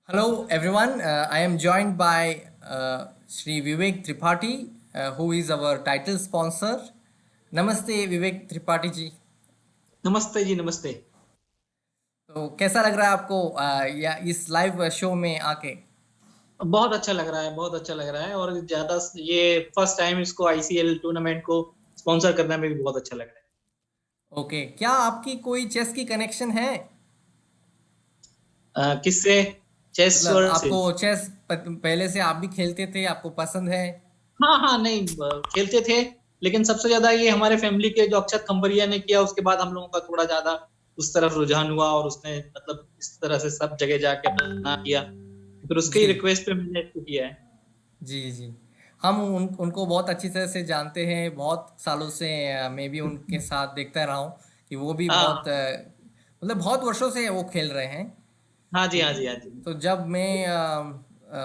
Hello, everyone. I am joined by Sri Vivek Tripathi, who is our title sponsor. Namaste, Vivek Tripathi ji. नमस्ते जी नमस्ते। तो कैसा लग रहा है आपको या इस लाइव शो में आके? बहुत अच्छा लग रहा है, बहुत अच्छा लग रहा है और ये फर्स्ट टाइम इसको आईसीएल टूर्नामेंट को स्पॉन्सर करने में भी बहुत अच्छा लग रहा ओके, क्या आपकी कोई चेस की कनेक्शन है? है। किससे? चेस मतलब वर्ल्ड से। आपको चेस पहले से आप भी खेलते थे, आपको पसंद है? हाँ हाँ, नहीं खेलते थे, लेकिन सबसे ज्यादा ये हमारे फैमिली के जो अक्षत खम्बरिया ने किया, उसके बाद हम लोगों का थोड़ा ज्यादा उस तरफ रुझान हुआ और उसने मतलब इस तरह से सब जगह जाके अपना किया, फिर उसके ही जी रिक्वेस्ट पे मैंने इसको किया है। जी जी। हम उनको बहुत अच्छी तरह से जानते हैं, बहुत सालों से मैं भी उनके साथ देखता रहा हूँ कि वो भी बहुत हाँ मतलब बहुत वर्षों से वो खेल रहे हैं। हाँ जी, तो हाँ जी, हाँ जी। जब मैं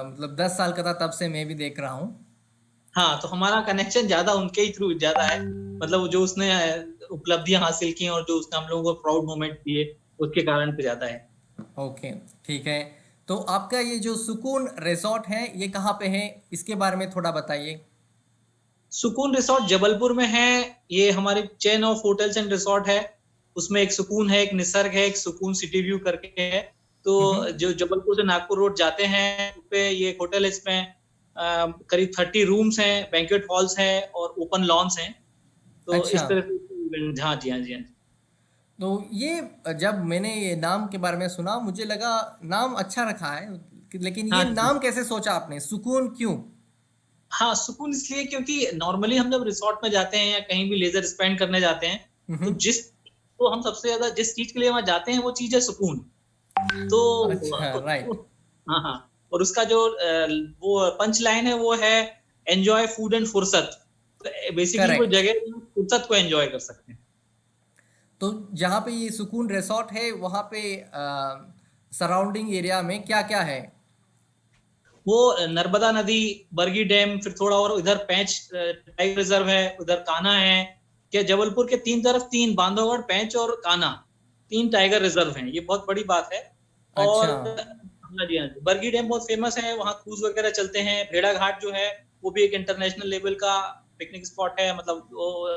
मतलब 10 साल का था तब से मैं भी देख रहा हूँ। हाँ, तो हमारा कनेक्शन ज्यादा उनके ही थ्रू ज्यादा है। मतलब जो उसने उपलब्धियां हासिल की और जो उसने हम लोगों को प्राउड मोमेंट दिए, उसके कारण पे ज्यादा है। ओके, ठीक है। तो आपका ये जो सुकून रिजॉर्ट है ये कहाँ पे है, इसके बारे में थोड़ा बताइए। सुकून रिसोर्ट जबलपुर में है। ये हमारी chain of hotels and resort है। उसमें एक सुकून है, एक निसर्ग है, एक सुकून सिटी व्यू करके है। तो हम्म। जो जबलपुर से नागपुर रोड जाते हैं पे ये होटल है। इसमें करीब 30 रूम्स हैं, बैंक्वेट हॉल्स हैं और ओपन लॉन्स हैं। तो अच्छा। इस तरह से हाँ जी, हाँ जी, हाँ जी। तो ये जब मैंने ये नाम के बारे में सुना मुझे लगा नाम अच्छा रखा है, लेकिन ये हाँ जी। नाम कैसे सोचा आपने, सुकून क्यों? हाँ, सुकून इसलिए क्योंकि नॉर्मली हम जब रिसोर्ट में जाते हैं या कहीं भी लेजर स्पेंड करने जाते हैं, तो हम्म। हम सबसे ज्यादा जिस चीज के लिए वहां जाते हैं वो चीज है सुकून। तो अच्छा, राइट। हाँ हाँ। और उसका जो वो पंच लाइन है वो है एंजॉय फूड एंड फुर्सत। तो बेसिकली वो करेक्ट। जगह है जहाँ फुर्सत को एंजॉय कर सकते हैं। तो जहाँ पे ये सुकून रिसॉर्ट है वहाँ पे सराउंडिंग एरिया में क्या क्या है? वो नर्मदा नदी, बरगी डैम, फिर थोड़ा और इधर पैंच टाइगर रिजर्व है, उधर कान्हा है। क्या जबलपुर के तीन तरफ तीन, बांधवगढ़, पैंच और कान्हा, तीन टाइगर रिजर्व हैं। ये बहुत बड़ी बात है। और अच्छा। हाँ जी, हाँ जी, बरगी डैम बहुत फेमस है, वहाँ क्रूज वगैरह चलते हैं। भेड़ा घाट जो है वो भी एक इंटरनेशनल लेवल का पिकनिक स्पॉट है। मतलब वो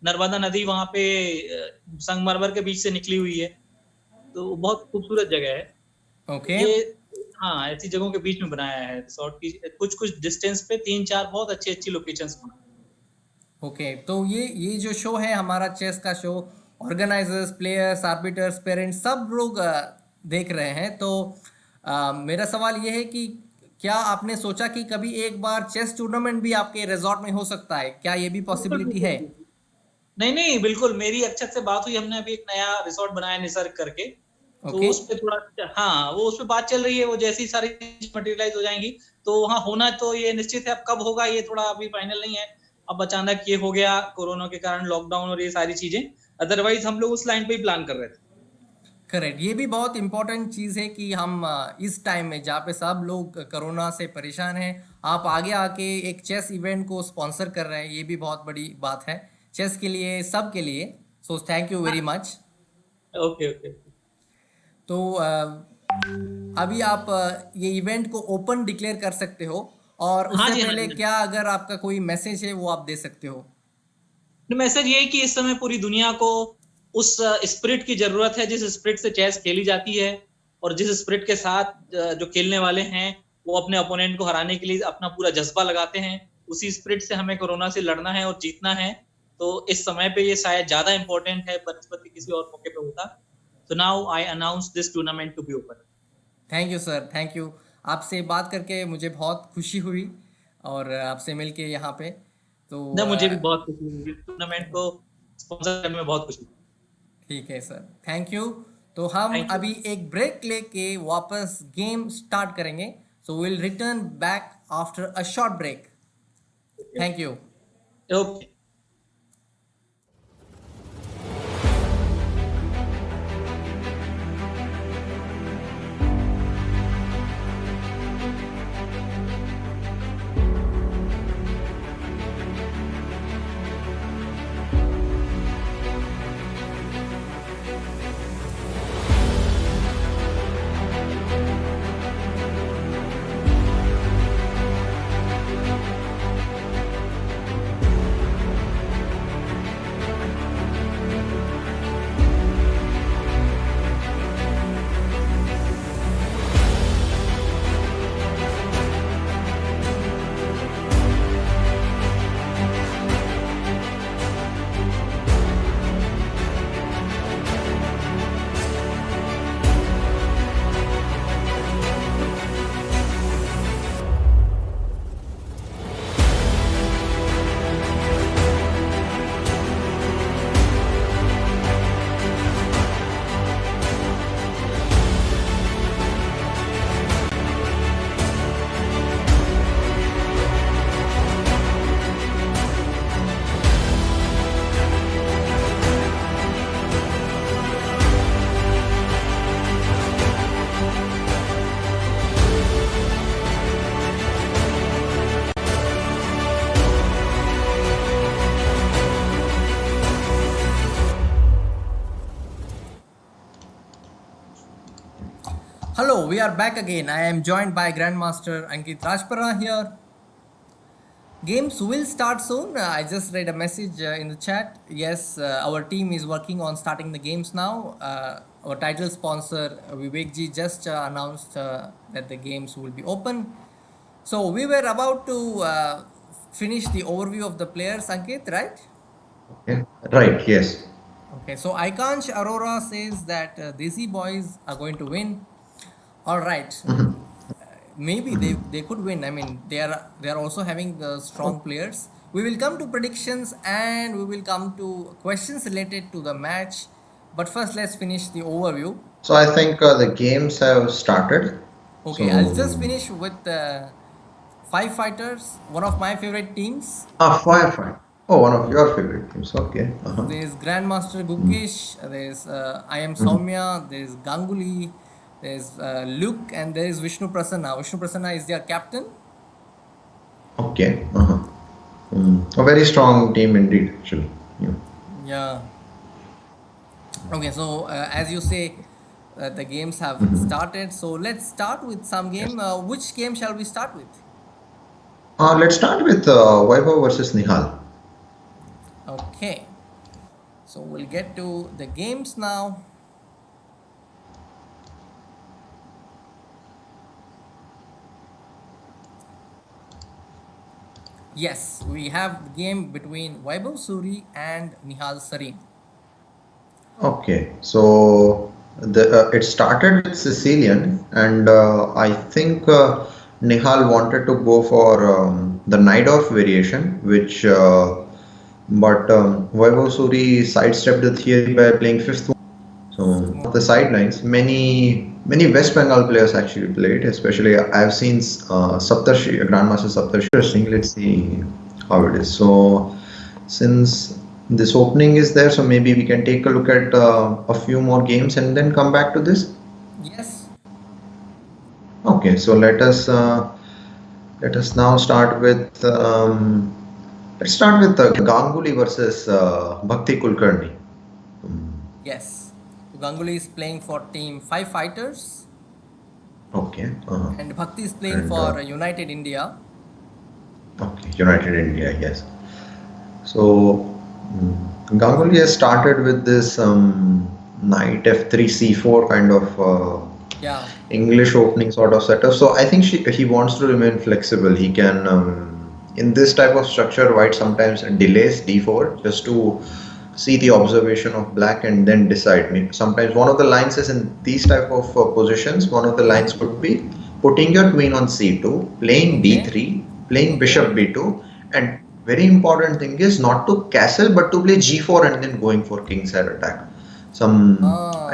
नर्मदा नदी वहाँ पे संगमरमर के बीच से निकली हुई है। तो बहुत खूबसूरत जगह है ओके। ये। हाँ, ऐसी जगहों के बीच में बनाया है रिसोर्ट की, कुछ कुछ डिस्टेंस पे तीन चार बहुत अच्छी अच्छी लोकेशंस पर। ओके, तो ये जो शो है हमारा चेस का show, organisers, players, arbiters, parents सब लोग देख रहे हैं। तो मेरा सवाल ये है कि क्या आपने सोचा कि कभी एक बार चेस टूर्नामेंट भी आपके रिजॉर्ट में हो सकता है, क्या ये भी बिल्कुल पॉसिबिलिटी बिल्कुल है? बिल्कुल। नहीं नहीं, बिल्कुल मेरी अक्षत से बात हुई। हमने अभी एक नया रिसोर्ट बनाया निसर्ग करके। तो ओके। उस पे थोड़ा, हाँ, वो उस पे बात चल रही है। वो जैसी सारी मटेरियलाइज हो जाएंगी तो वहाँ होना तो ये निश्चित है। अब कब होगा ये थोड़ा अभी फाइनल नहीं है। अब अचानक ये हो गया कोरोना के कारण, लॉकडाउन और ये सारी चीजें। अदरवाइज हम लोग उस लाइन पे ही प्लान कर रहे थे। करेक्ट, ये भी बहुत इंपॉर्टेंट चीज़ है कि हम इस टाइम में जहाँ पे सब लोग कोरोना से परेशान हैं, आप आगे आके एक चेस इवेंट को स्पॉन्सर कर रहे हैं, ये भी बहुत बड़ी बात है चेस के लिए, सब के लिए। So thank you very much. Okay okay. तो अभी आप ये इवेंट को ओपन डिक्लेयर कर सकते हो, और हाँ उससे जी, हाँ पहले जी, हाँ क्या अगर आपका कोई मैसेज है वो आप दे सकते हो? जी। मैसेज ये है कि इस समय पूरी दुनिया को उस स्पिरिट की जरूरत है जिस स्पिरिट से चेस खेली जाती है। और जिस स्पिरिट के साथ जो खेलने वाले हैं वो अपने ओपोनेंट को हराने के लिए अपना पूरा जज्बा लगाते हैं, उसी स्पिरिट से हमें कोरोना से लड़ना है और जीतना है। तो इस समय पे ये शायद ज्यादा इंपॉर्टेंट है बनस्पत के किसी और मौके पे होता। तो now I announce this tournament to be open. Thank you sir, thank you. आपसे बात करके मुझे बहुत खुशी हुई, और आपसे मिलके यहाँ पे। तो ना, मुझे भी बहुत खुशी हुई टूर्नामेंट को स्पॉन्सर करने में, बहुत खुशी। ठीक है सर, थैंक यू। तो हम थैंक यू। अभी एक ब्रेक लेके वापस गेम स्टार्ट करेंगे। So will return back after a short break. Thank you. Okay. Hello, we are back again. I am joined by Grandmaster Ankit Rajpara here. Games will start soon. I just read a message in the chat. Yes, our team is working on starting the games now. Our title sponsor Vivekji just announced that the games will be open. So we were about to finish the overview of the players, Ankit, right? Yeah. Right, yes. Okay, so Ikansh Arora says that Desi boys are going to win. All right, maybe they could win. I mean, they are also having the strong players. We will come to predictions and we will come to questions related to the match. But first, let's finish the overview. So I think the games have started. Okay, I'll just So, finish with five fighters, one of my favorite teams. Firefight. Oh, one of your favorite teams. Okay. Uh-huh. There's Grandmaster Mm. Gukesh, there's I am Mhm. Soumya, there's Ganguly, there's Luke, and there is Vishnu Prasanna. Vishnu Prasanna is their captain. Okay. Uh-huh. A very strong team indeed, actually. Yeah. Yeah. Okay, so as you say, the games have Mhm. started. So let's start with some Yes. game. Which game shall we start with? Let's start with Vaibhav versus Nihal. Okay, so we'll get to the games now. Yes, we have the game between Vaibhav Suri and Nihal Sarin. Okay. So it started with Sicilian, and I think Nihal wanted to go for the Najdorf variation, which but Vaibhav Suri sidestepped the theory by playing fifth. So the sidelines, many West Bengal players actually played. Especially I've seen Saptarshi, Grandmaster Saptarshi. Interesting. Let's see how it is. So since this opening is there, so maybe we can take a look at a few more games and then come back to this. Yes, Okay. So let us now start with Ganguly versus Bhakti Kulkarni. yes. Ganguly is playing for team Five Fighters, Okay. and Bhakti is playing And for United India. okay, United India, yes. So Ganguly has started with this knight f3 c4 kind of Yeah. English opening sort of setup. So I think he wants to remain flexible. He can in this type of structure, white sometimes delays d4 just to see the observation of black and then decide. Sometimes one of the lines is in these type of positions. One of the lines Mm-hmm. could be putting your queen on c2, playing Okay. d3, playing Okay. bishop b2, and very important thing is not to castle but to play g4 and then going for kingside attack. Some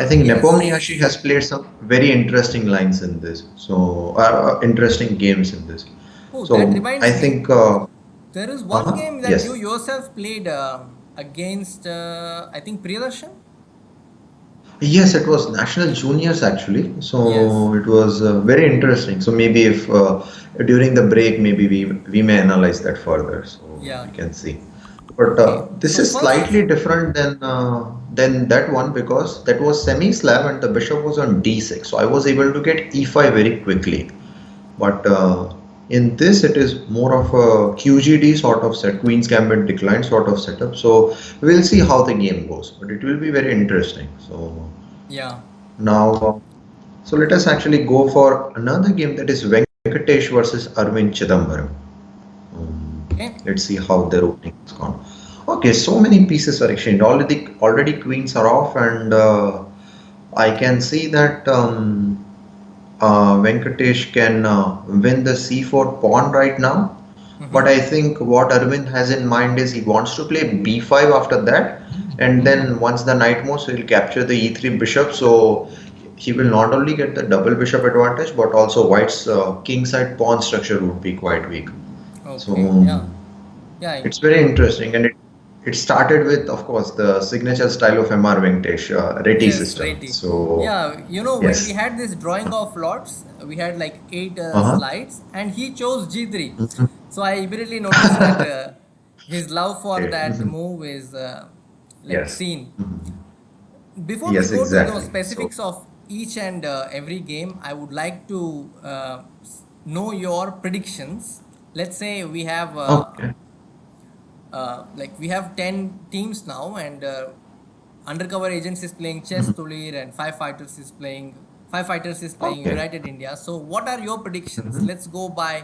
I think Nepomniachtchi Yes. has played some very interesting lines in this. So interesting games in this. Oh, that So I reminds me. think There is one uh-huh, game that you yes. yourself played against, I think, Priyadarshan? Yes, it was national juniors actually. Yes. So it was very interesting. So maybe if during the break, maybe we may analyze that further. So Yeah. we can see. But Okay. this So is first, slightly different than that one because that was semi-slab and the bishop was on d6. So I was able to get e5 very quickly. But in this, it is more of a QGD sort of set, Queen's Gambit decline sort of setup. So we'll see how the game goes, but it will be very interesting. So yeah. now, so let us actually go for another game that is Venkatesh versus Arvind Chidambaram. Okay. Let's see how their opening has gone. Okay, so many pieces are exchanged. Already queens are off, and I can see that. Venkatesh can win the c4 pawn right now. But Mm-hmm. I think what Arvind has in mind is he wants to play b5 after that, and Mm-hmm. then once the knight moves, he'll capture the e3 bishop. So he will not only get the double bishop advantage, but also white's kingside pawn structure would be quite weak. So Okay. Yeah. Yeah. it's very interesting, and it started with, of course, the signature style of MR Venkatesh, Reti Yes, system. righty. So Yeah, when we yes, had this drawing of lots, we had like eight uh slides, and he chose G3. huh. So I immediately noticed that his love for Okay. that move is like Yes. seen. Mhm. Before we Yes, go to the exactly. So, specifics of each and every game, I would like to know your predictions. Let's say we have Okay. like we have 10 teams now, and undercover agents is playing chess Mhm. tulir, and five fighters is playing Okay. United India. So what are your predictions? Mhm. Let's go by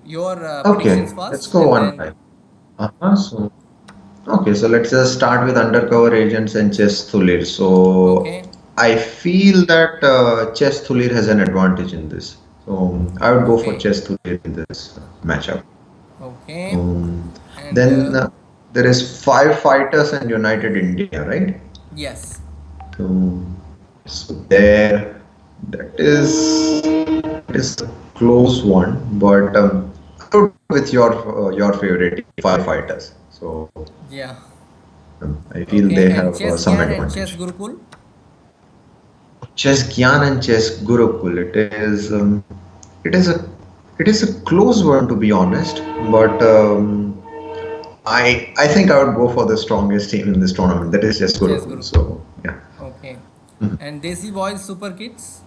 your predictions Okay, let's first, go and one then by. So okay, so let's just start with undercover agents and chess Thulir. So okay, I feel that chess Thulir has an advantage in this. So I would go for okay, chess Thulir in this matchup. okay, Um, and then there is five fighters and United India, right? yes, So, so there, that is a close one, but I would go with your favorite team, five fighters. So yeah, I feel okay, they and have chess some Gyan and chess advantage. Gurukul. Chess Gyan and Chess Gurukul. It is a close one to be honest, but I think I would go for the strongest team in this tournament. That is Chess Chess Gurukul. Gurukul. So yeah. Okay. Mhm. And Desi Boys Super Kids,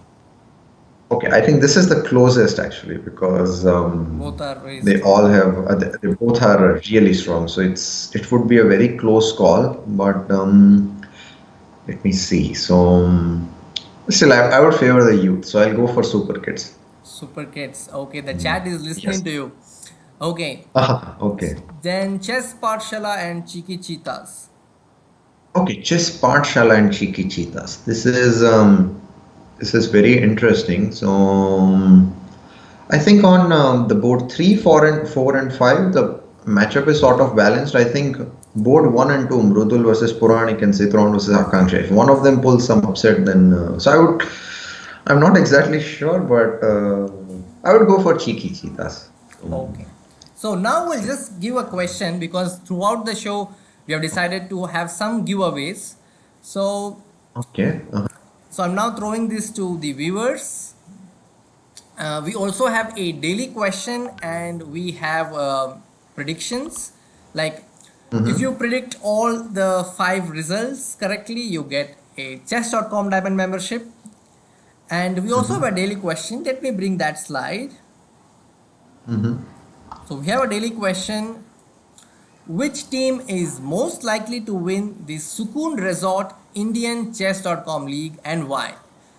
Okay, I think this is the closest actually because both are very they strong. all have they both are really strong. So it would be a very close call, but let me see. So still, I would favor the youth. So I'll go for Super Kids. Super Kids. Okay, the chat is Yes. listening to you. Okay. Okay. Then Chess Patshala and Cheeky Cheetahs. Okay. Chess Patshala and Cheeky Cheetahs. This is very interesting. So I think on the board 3, 4 and 5, the matchup is sort of balanced. I think board 1 and 2, Mrudul versus Puranik and Citron versus Akanksha. If one of them pulls some upset, then I'm not exactly sure, but I would go for Cheeky Cheetahs. Okay. So now we'll just give a question because throughout the show we have decided to have some giveaways. So Okay. so I'm now throwing this to the viewers. We also have a daily question, and we have predictions. Like if Mm-hmm. you predict all the five results correctly, you get a chess.com diamond membership. And we also have Mm-hmm. a daily question. Let me bring that slide. Mm-hmm. So we have a daily question. Which team is most likely to win the Sukooon Resort Indian Chess.com League, and why?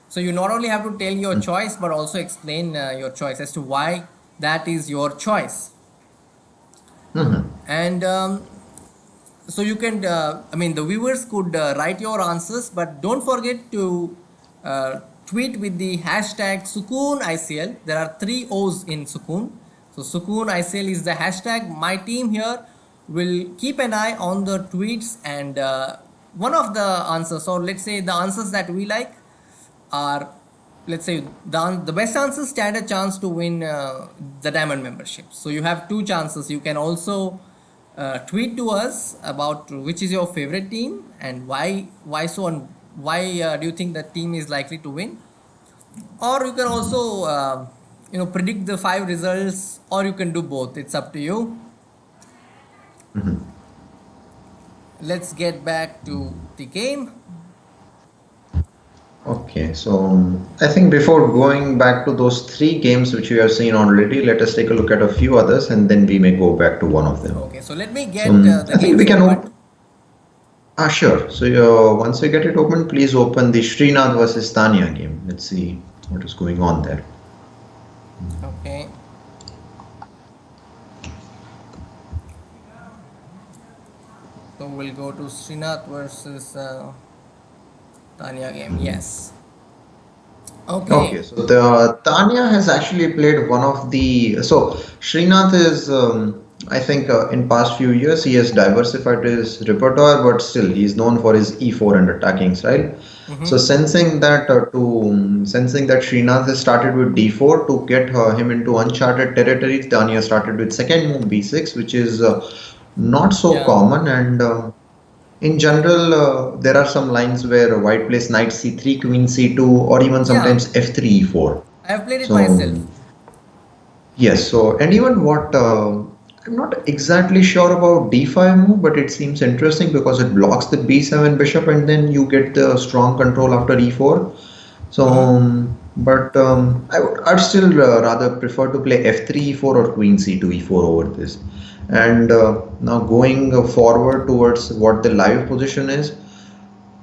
So you not only have to tell your choice but also explain your choice as to why that is your choice. Mm-hmm. And so you can, I mean, the viewers could write your answers, but don't forget to tweet with the hashtag Sukooon ICL. There are three O's in Sukooon. So Sukooon ICL is the hashtag. My team here will keep an eye on the tweets, and one of the answers, or let's say the answers that we like, are, let's say, the best answers stand a chance to win the diamond membership. So you have two chances. You can also tweet to us about which is your favorite team and why so, and why do you think that team is likely to win, or you can also predict the five results, or you can do both. It's up to you. Mm-hmm. Let's get back to the game. Okay, so I think before going back to those three games which we have seen already, let us take a look at a few others and then we may go back to one of them. Okay, so let me So get the I think games we can opened. open. Sure. So once we get it open, please open the Srinath versus Tanya game. Let's see what is going on there. Okay, so we'll go to Srinath versus Tanya game. Yes. Okay, Okay. so the Tanya has actually played one of the. So Srinath is, I think, in past few years he has diversified his repertoire, but still he's known for his e4 and attacking style. So Mm-hmm. sensing that Srinath has started with d4 to get him into uncharted territory, Tanya started with second move b6, which is not so Yeah. common and. In general, there are some lines where white plays knight c3, queen c2, or even Yeah. sometimes f3, e4. I have played it So, myself. yes, so and even what I'm not exactly sure about d5 move, but it seems interesting because it blocks the b7 bishop and then you get the strong control after e4. So, Mm-hmm. I'd still rather prefer to play f3 e4 or queen c2 e4 over this. And now going forward towards what the live position is,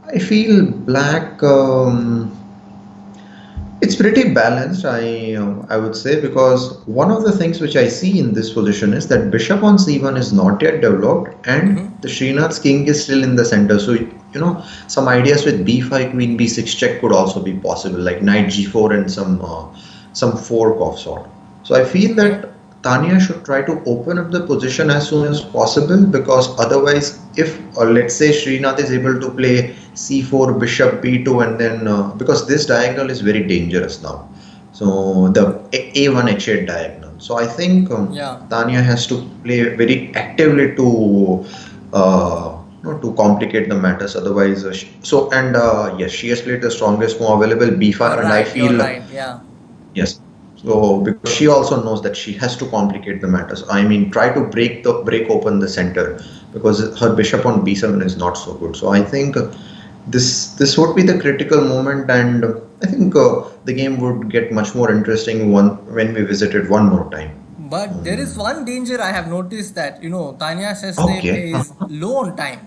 I feel black. It's pretty balanced, I would say, because one of the things which I see in this position is that bishop on c1 is not yet developed, and Mm-hmm. the Srinath's king is still in the center. So some ideas with b5, queen b6 check could also be possible, like knight g4 and some fork of sort. So I feel Okay. that Tanya should try to open up the position as soon as possible, because otherwise, if let's say Srinath is able to play c4, bishop b2, and then because this diagonal is very dangerous now, so the a1 h8 diagonal. So I think Yeah. Tanya has to play very actively to to complicate the matters. Otherwise, yes, she has played the strongest move available, b5, and I You're feel right. Yeah. yes. So because she also knows that she has to complicate the matters. I mean, try to break open the center, because her bishop on b7 is not so good. So I think this would be the critical moment, and I think the game would get much more interesting one when we visit it one more time. But there is Um, one danger I have noticed that, Tanya Shastri okay. plays low on time.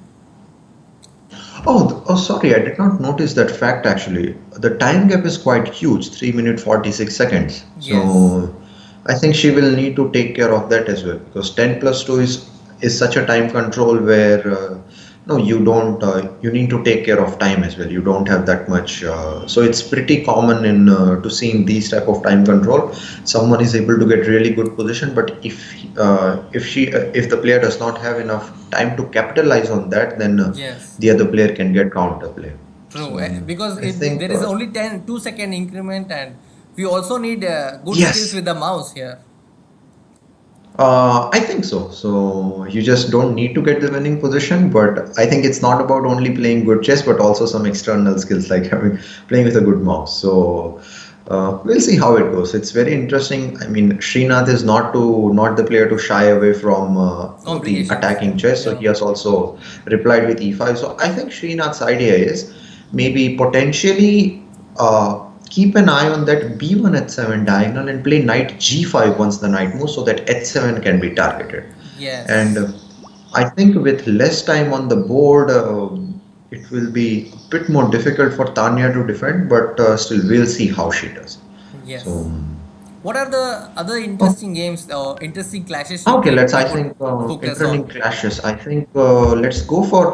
Oh, sorry, I did not notice that fact actually. The time gap is quite huge, 3 minutes 46 seconds. Yes. So I think she will need to take care of that as well, because 10 plus 2 is such a time control where no, you don't you need to take care of time as well. You don't have that much. So it's pretty common in to seeing these type of time control. Someone is able to get really good position, but if the player does not have enough time to capitalize on that, then Yes. the other player can get counter play. True. So Because I think there is only 2-second increment, and we also need good skills yes. with the mouse here. I think so. So you just don't need to get the winning position, but I think it's not about only playing good chess, but also some external skills like having playing with a good mouse. So we'll see how it goes. It's very interesting. I mean, Srinath is not the player to shy away from the Complications. attacking chess. So Yeah. he has also replied with e5. So I think Srinath's idea is maybe potentially keep an eye on that b1 h7 diagonal and play knight g5 once the knight moves, so that h7 can be targeted. And Yes. I think with less time on the board, it will be a bit more difficult for Tanya to defend, but still we'll see how she does. So Yes. What are the other oh, interesting games or interesting clashes okay, we I could think focus interesting on? clashes. I think let's go for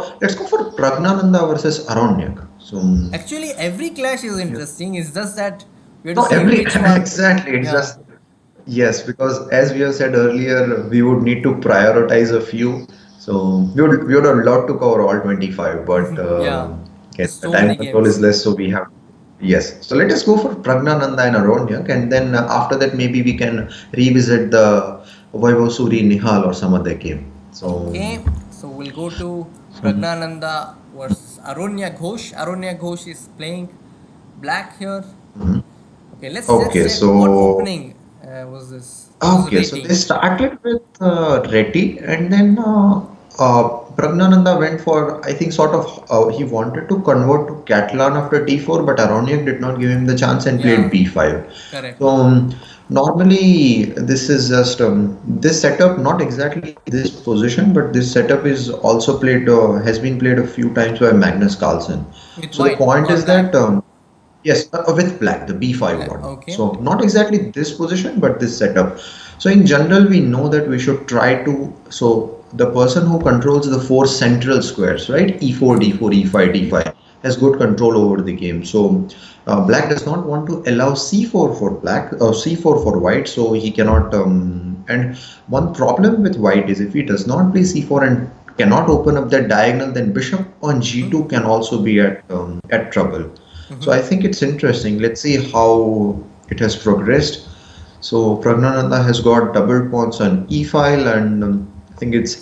Pragnananda versus Aronyak. So Actually, every clash is yeah. interesting. It's just that we have to No, see every which one. exactly. It's Yeah. just yes, because as we have said earlier, we would need to prioritize a few. So we would have loved to cover all 25, but Yeah. again, There's the so time many control is games. less, so we have yes. So let us go for Pragnananda and Aronyak, and then after that maybe we can revisit the Vaibhav Suri Nihal or some other game. So, Okay. So we'll go to so Pragnananda versus Aronya Ghosh. Aronya Ghosh is playing black here. mhm. Okay. Let's Okay, check what so opening was this. What was the okay, so they rating? started with Reddy, and then Pragnananda went for, I think, sort of, he wanted to convert to Catalan after d4, but Aronyak did not give him the chance and played Yeah. b5. So, Correct. normally, this is just this setup, not exactly this position, but this setup is also has been played a few times by Magnus Carlsen. With So, the white, point not is that black. yes, with black, the b5 Black. one. Okay. So not exactly this position, but this setup. So in general, we know that we should try to. So the person who controls the four central squares, right? E4, Mm-hmm. D4, E5, D5, has good control over the game. So black does not want to allow C4 for black or C4 for white. So he cannot. And one problem with white is if he does not play C4 and cannot open up that diagonal, then bishop on Mm-hmm. G2 can also be at trouble. So Mm-hmm. I think it's interesting. Let's see how it has progressed. So Pragnananda has got double pawns on e file, and I think it's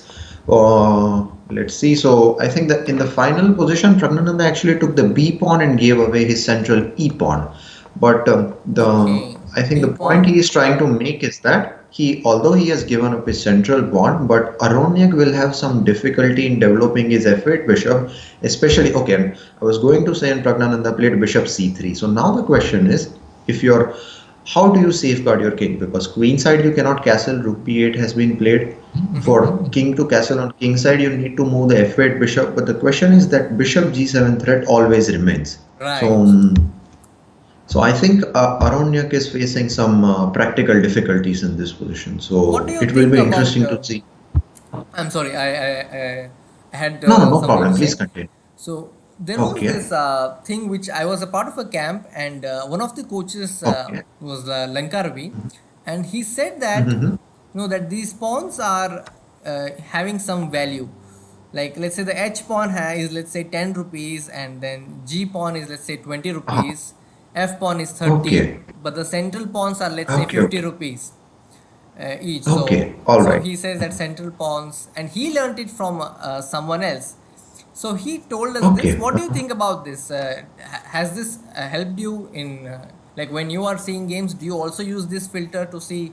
let's see. So I think that in the final position, Pragnananda actually took the b pawn and gave away his central e pawn. But the Okay. I think the D point pawn. he is trying to make is that although he has given up his central pawn, but Aroniak will have some difficulty in developing his F8 bishop, especially, okay, I was going to say, and Pragnananda played bishop c3. So now the question is, if you're, how do you safeguard your king? Because queen side you cannot castle, rook b8 has been played. Hmm. For king to castle on king side, you need to move the f8 bishop, but the question is that bishop g7 threat always remains. So, Right. so I think Aronyak is facing some practical difficulties in this position. What do So you it will think be about? interesting to see. I'm sorry, I had No, no, no something to problem. Please say. continue. So there was Okay, this thing which I was a part of a camp, and one of the coaches okay. was Lanka Ravi, and he said that Mm-hmm. that these pawns are having some value. Like let's say the H pawn is let's say 10 rupees, and then G pawn is let's say 20 Ah, rupees, F pawn is 30, okay, but the central pawns are let's say okay, 50 okay, rupees each. So okay. All so right. he says that central pawns, and he learned it from someone else. So he told us this. Okay. What do you think about this? Has this helped you in like when you are seeing games? Do you also use this filter to see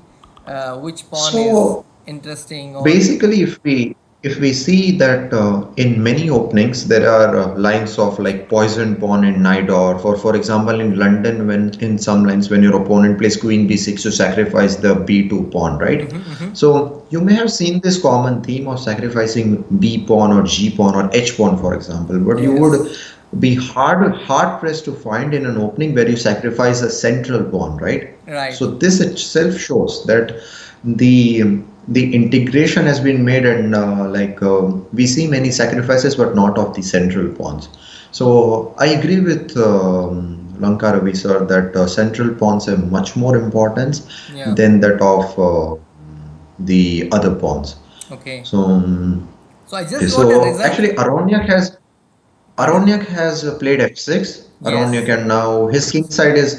which pawn is So interesting or? basically, if we see that in many openings there are lines of like poison pawn in knight, or for example in London, when in some lines when your opponent plays queen b6 to sacrifice the b2 pawn, right? Mm-hmm, mm-hmm. So you may have seen this common theme of sacrificing b pawn or g pawn or h pawn, for example, but you would Yes. be hard pressed to find in an opening where you sacrifice a central pawn, right? So Right. this itself shows that the integration has been made, and we see many sacrifices but not of the central pawns. So I agree with Lanka Ravi sir that central pawns have much more importance Yeah. than that of the other pawns. Okay. So So I okay, just got a so result. actually Pardon? Aroniak has played f6. Aroniak, Yes. and now his king side is,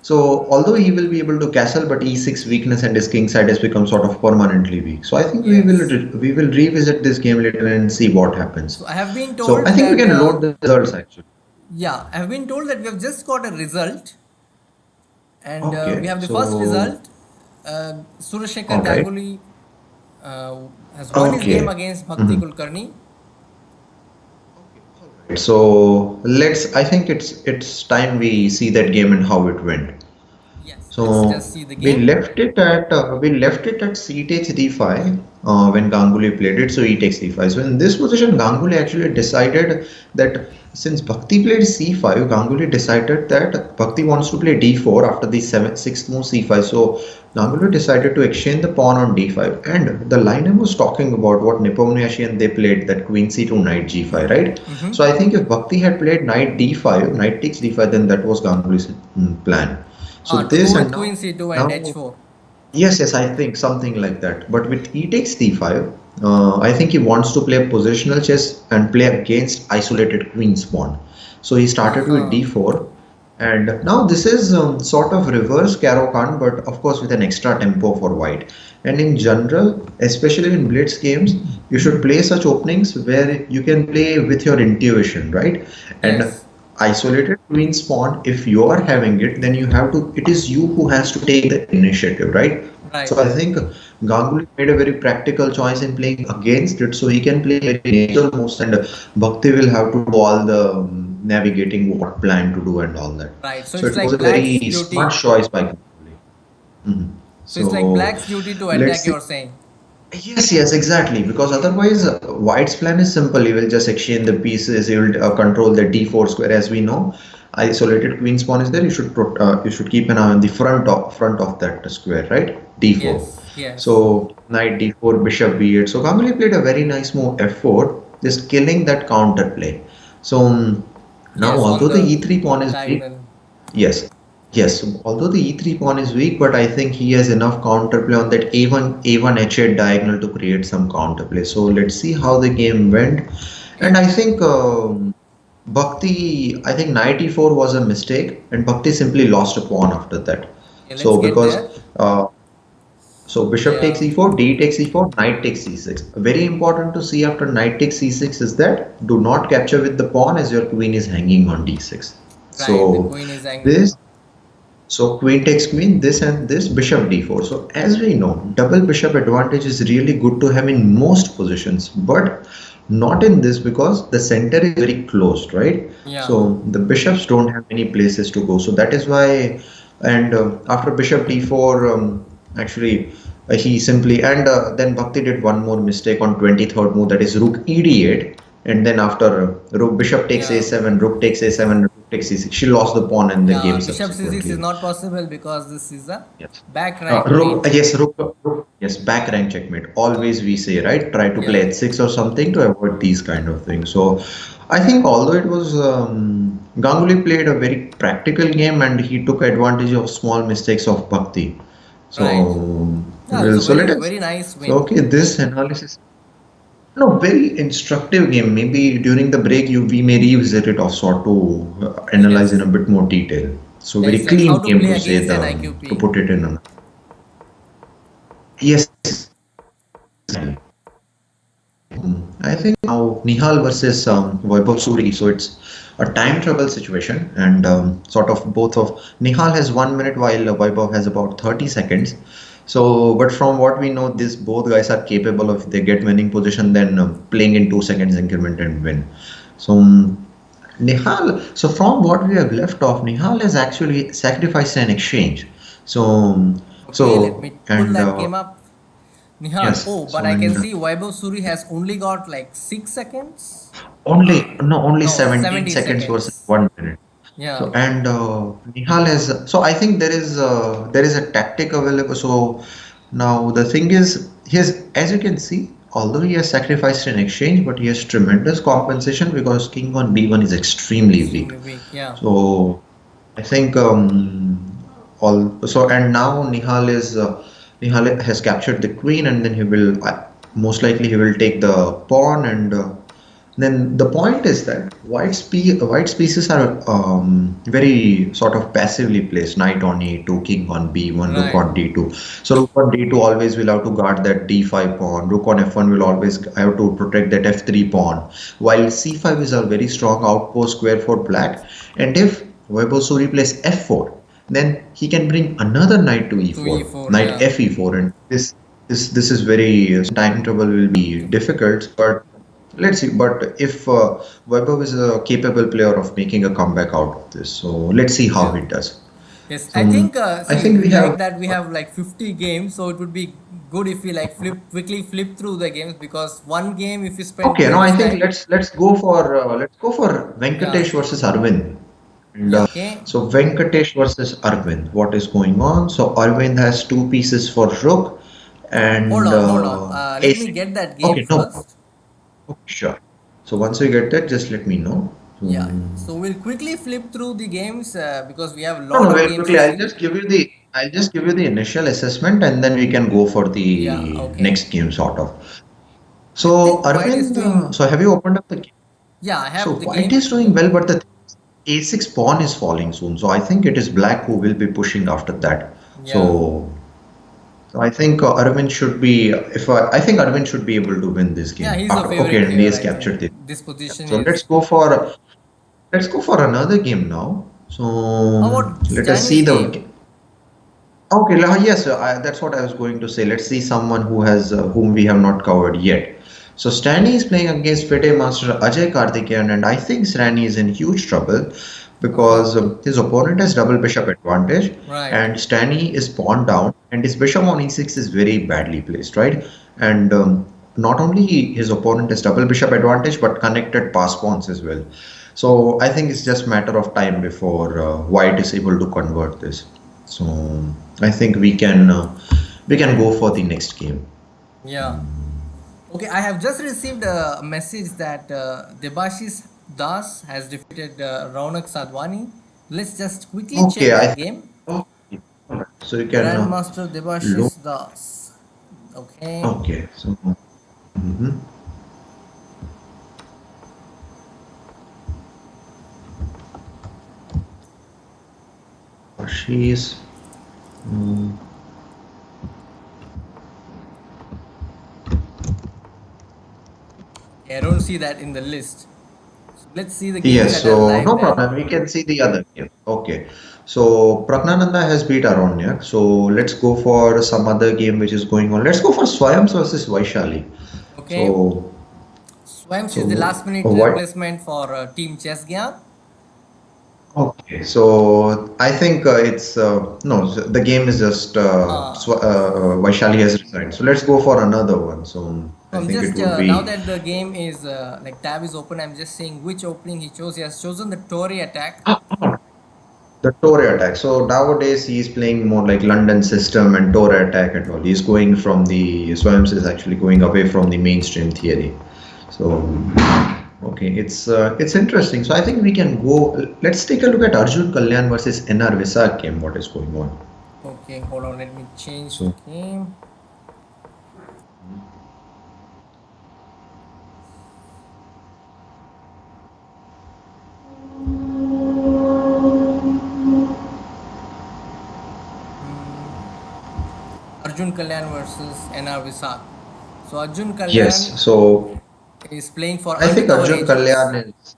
so although he will be able to castle, but e6 weakness and his king side has become sort of permanently weak. So I think Yes. we will revisit this game later and see what happens. So I have been So I told think we that can load the results actually. yeah, I have been told that we have just got a result, and we Okay, have the first so result. Surashekar all right. Ganguly has won his game Okay. against Bhakti Mhm. Kulkarni. So let's. I think it's time we see that game and how it went. Yes, let's So just see the game. we left it at c takes d5 when Ganguly played it. So e takes d5. So in this position, Ganguly actually decided that since Bhakti played c5, Ganguly decided that Bhakti wants to play d4 after the sixth move c5. So Ganguly decided to exchange the pawn on d5. And the line I was talking about, what Nepomniachtchi and they played, that queen c2 knight g5, right? Mm-hmm. So I think if Bhakti had played knight d5, knight takes d5, then that was Ganguly's plan. So To this go and with Queen C2 and now H4. yes, yes, I think something like that. But with e takes d5, I think he wants to play positional chess and play against isolated queen's pawn. So he started with Uh-huh. d4, and now this is sort of reverse Caro Khan, but of course with an extra tempo for white. And in general, especially in blitz games, you should play such openings where you can play with your intuition, right? And Yes. isolated queen pawn, if you are having it, then you have to, it is you who has to take the initiative, right? Right. So I think Ganguly made a very practical choice in playing against it, so he can play very natural moves, and Bhakti will have to do all the navigating what plan to do and all that. Right. So So it's it was like a Black's very smart duty. choice by Ganguly. Mhm. So it's like So Black's duty to let's attack, see. you're saying. Yes, yes, exactly. Because otherwise, White's plan is simple. He will just exchange the pieces. He will control the d4 square. As we know, isolated queen's pawn is there. You should keep an eye on the front of that square, right? d4. Yes. Yes. So knight d4, bishop b8. So Ganguly played a very nice move f4, just killing that counter play. So now, Yes. On although the the e3 pawn is weak, diagonal. yes, yes. Although the e3 pawn is weak, but I think he has enough counterplay on that a1 h8 diagonal to create some counterplay. So let's see how the game went. And Yeah. I think Bhakti, I think knight e4 was a mistake, and Bhakti simply lost a pawn after that. Okay, let's So get because there. bishop takes Yeah. e4, d takes e4, knight takes c6. Very important to see after knight takes c6 is that do not capture with the pawn as your queen is hanging on d6. Right. The So queen is hanging. this So queen takes queen, this and this, bishop d4. So as we know, double bishop advantage is really good to have in most positions, but not in this because the center is very closed, right? Yeah, So the bishops don't have many places to go. So that is why, and after bishop d4, actually he simply, and then Bhakti did one more mistake on 23rd move, that is rook ed8. And then after rook bishop takes yeah, a7, rook takes a7, rook takes e6, she lost the pawn in the yeah. game Bishop c6 is subsequently. not possible because this is a Yes. back rank Rook, mate. yes, back rank checkmate. Always we say, right? Try to play Yeah. h6 or something to avoid these kind of things. So I think although it was Ganguly played a very practical game and he took advantage of small mistakes of Bhakti. Right. So Yeah, it's a so let very, us. very nice So win. okay, this analysis. No, very instructive game. Maybe during the break, we may revisit it or sort to analyze in Yes. a bit more detail. So Yes, very like clean how to game play to say against an the to IQP. put it in. Yes, I think now Nihal versus Vaibhav Suri. So it's a time trouble situation, and sort of both of Nihal has 1 minute while Vaibhav has about 30 seconds. So, but from what we know, this both guys are capable of if they get winning position, then playing in 2 seconds increment and win. So Nihal. So from what we have left off, Nihal has actually sacrificed an exchange. So Okay, let so me pull and that game up. Nihal. yes. Oh, but So I can and see Vaibhav Suri has only got like 6 seconds. only No, 17 17 seconds versus seconds. 1 minute. So Yeah. and Nihal has so I think there is a tactic available. So now the thing is his as you can see, although he has sacrificed an exchange, but he has tremendous compensation because king on b1 is extremely weak. Extremely weak. Yeah. So I think all so and now Nihal has captured the queen and then he will most likely he will take the pawn and then the point is that white pieces are very sort of passively placed. Knight on e2, king on b1, rook Right. on d2. So rook on d2 always will have to guard that d5 pawn. Rook on f1 will always have to protect that f3 pawn. While c5 is a very strong outpost square for black. And if Vaibhav Suri plays f4, then he can bring another knight to To e4, e4. knight Yeah. fe4, and this is very time trouble will be difficult, but let's see. But if Vaibhav is a capable player of making a comeback out of this, so let's see how Yeah. he does. Yes, So I think I see think we like have. that we have like 50 games, so it would be good if we like quickly flip through the games because one game if you spend Okay, too now I much think time, let's go for yeah, Venkatesh versus Arvind. And yeah, okay. so Venkatesh versus Arvind, what is going on? So Arvind has two pieces for rook and Hold on. Let me a6. get that game Okay, no, first. okay, sure. So once we get that, just let me know. Yeah, so we'll quickly flip through the games because we have a No, lot no, of very games quickly. to see. I'll just give you the initial assessment, and then we can go for Yeah, the okay. next game, sort of. I So think White is Arvind, doing. so have you opened up the game? Yeah, I So have the White game. is doing well, but the A6 pawn is falling soon. So I think it is Black who will be pushing after that. Yeah, So, so I think Arvind should be. If I think Arvind should be able to win this yeah, game he's a after. Okay, favorite and he here. has I think captured this. this position So is. let's go for another game now. So How about let us Stanley's see game? the. Okay, yes, that's what I was going to say. Let's see someone who has whom we have not covered yet. So Stani is playing against FIDE Master Ajay Karthikeyan, and I think Stani is in huge trouble Okay, because his opponent has double bishop advantage, right. and Stani is pawn down, and his bishop on e6 is very badly placed, right? And not only his opponent has double bishop advantage, but connected pass pawns as well. So I think it's just matter of time before White is able to convert this. So I think we can go for the next game. Yeah. Okay, I have just received a message that Debashis Das has defeated Raunak Sadhwani. Let's just quickly check Okay, that game. okay. All right. So you can Grandmaster look. Debashis Das. Okay. Okay, so mhm. She's mm, I don't see that in the list. Let's see the games Yes, that are so live no then. problem. We can see the other game. Okay. So Pragnananda has beat Aronyak. So let's go for some other game which is going on. Let's go for Swayams versus Vaishali. Okay, So, Swims so is the last minute what? replacement for Team Chess Gyan. Okay. So I think it's no. The game is just Uh, Vaishali has resigned. So let's go for another one. So so I I'm think it just would now be that the game is like tab is open, I'm just seeing which opening he chose. He has chosen the Tory attack. the Torre attack. So nowadays he's playing more like London system and Torre attack and all. He's going from the Swams is actually going away from the mainstream theory. So okay, it's interesting. So I think we can go. Let's take a look at Arjun Kalyan versus NR Visak game. What is going on? Okay, hold on, let me change the So game. Hmm, Arjun Kalyan versus NR Visak. So Arjun Kalyan yes. So is playing for I think undercover Arjun agents. Kalyan is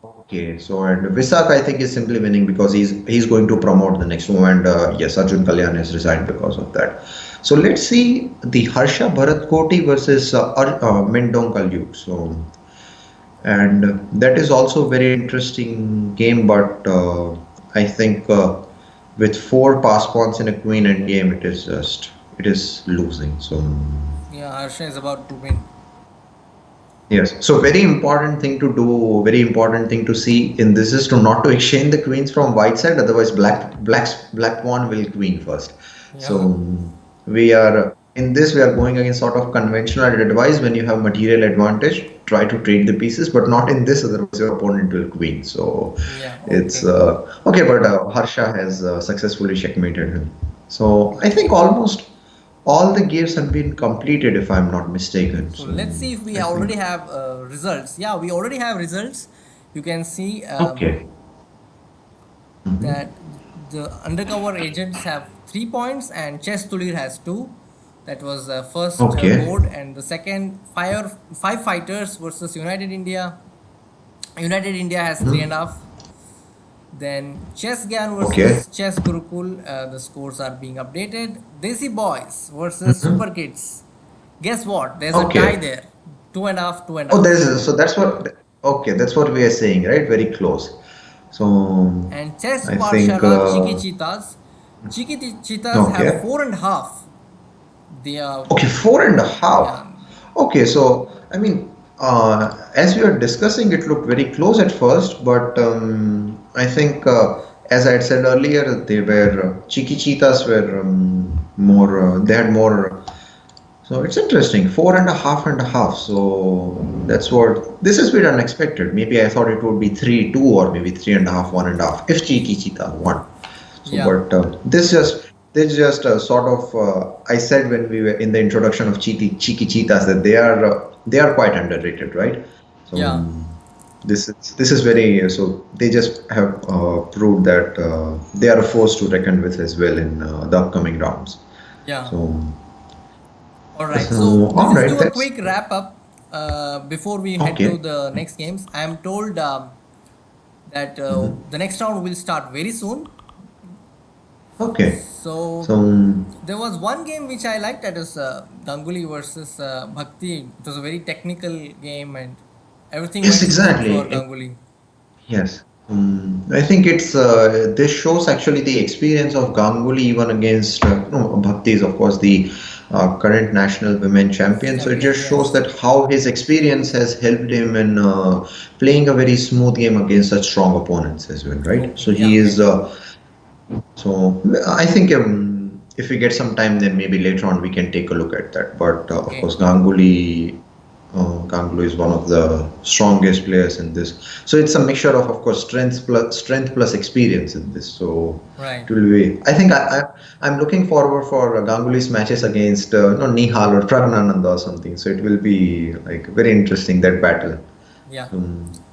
okay. So and Visak I think is simply winning because he's going to promote the next move and yes, Arjun Kalyan has resigned because of that. So let's see the Harsha Bharat Koti versus Mendong Kalyug. So and that is also very interesting game, but I think with four pass pawns in a queen end game, it is losing. So Yeah, Harsha is about to win. yes, so very important thing to do, very important thing to see in this is to not to exchange the queens from white side, otherwise black pawn will queen first. So Yeah, we are in this we are going against sort of conventional advice when you have material advantage, try to trade the pieces, but not in this, otherwise your opponent will queen. So yeah, it's okay, okay, but Harsha has successfully checkmated him. So I think okay. almost all the games have been completed if I'm not mistaken. So So let's see if we I think already have results. Yeah, we already have results. You can see okay. Mhm. that the undercover agents have 3 points and Chess Tulir has two. That was the first Okay. board, and the second five fighters versus United India. United India has three Mhm. and a half. Then Chess Gyan Okay. versus Chess Gurukul. The scores are being updated. Desi Boys versus Mhm. Super Kids. Guess what? There's a tie Okay. there. Two and a half, two and a Oh, half. so that's what. Okay, that's what we are saying, right? Very close. So And Chess I think Parshala Chiki Cheetahs. Cheetahs have okay. four and a half. They are, Okay, four and a half. yeah, Okay, so I mean, as we were discussing, it looked very close at first, but I think, as I had said earlier, they were cheeky cheetahs were more. They had more. So it's interesting. Four and a half and a half. So that's what this is bit unexpected. Maybe I thought it would be 3-2 or maybe three and a half, one and a half. If Cheeky Cheetah won. So, yeah, but this just sort of I said when we were in the introduction of Cheeky Cheetahs that they are quite underrated, right? So yeah, this is very so they just have proved that they are a force to reckon with as well in the upcoming rounds. yeah. So. All right. So So, we'll all just right, do a that's quick wrap up before we head to okay. the next games. I am told that Mhm. the next round will start very soon. Okay. So So, there was one game which I liked, that is Ganguly versus Bhakti. It was a very technical game and everything yes, went smooth for exactly. Ganguly. Yes. I think it's this shows actually the experience of Ganguly even against no, Bhakti is of course the current national women champion. So it Champion, just shows yes. that how his experience has helped him in playing a very smooth game against such strong opponents as well, right? Okay, So he yeah, is yeah. so I think if we get some time, then maybe later on we can take a look at that. But of Okay, course, Ganguly is one of the strongest players in this. So it's a mixture of course, strength plus experience in this. So right. it will be. I think I'm looking forward for Ganguly's matches against no, Nihal or Pragnananda or something. So it will be like very interesting that battle. Yeah.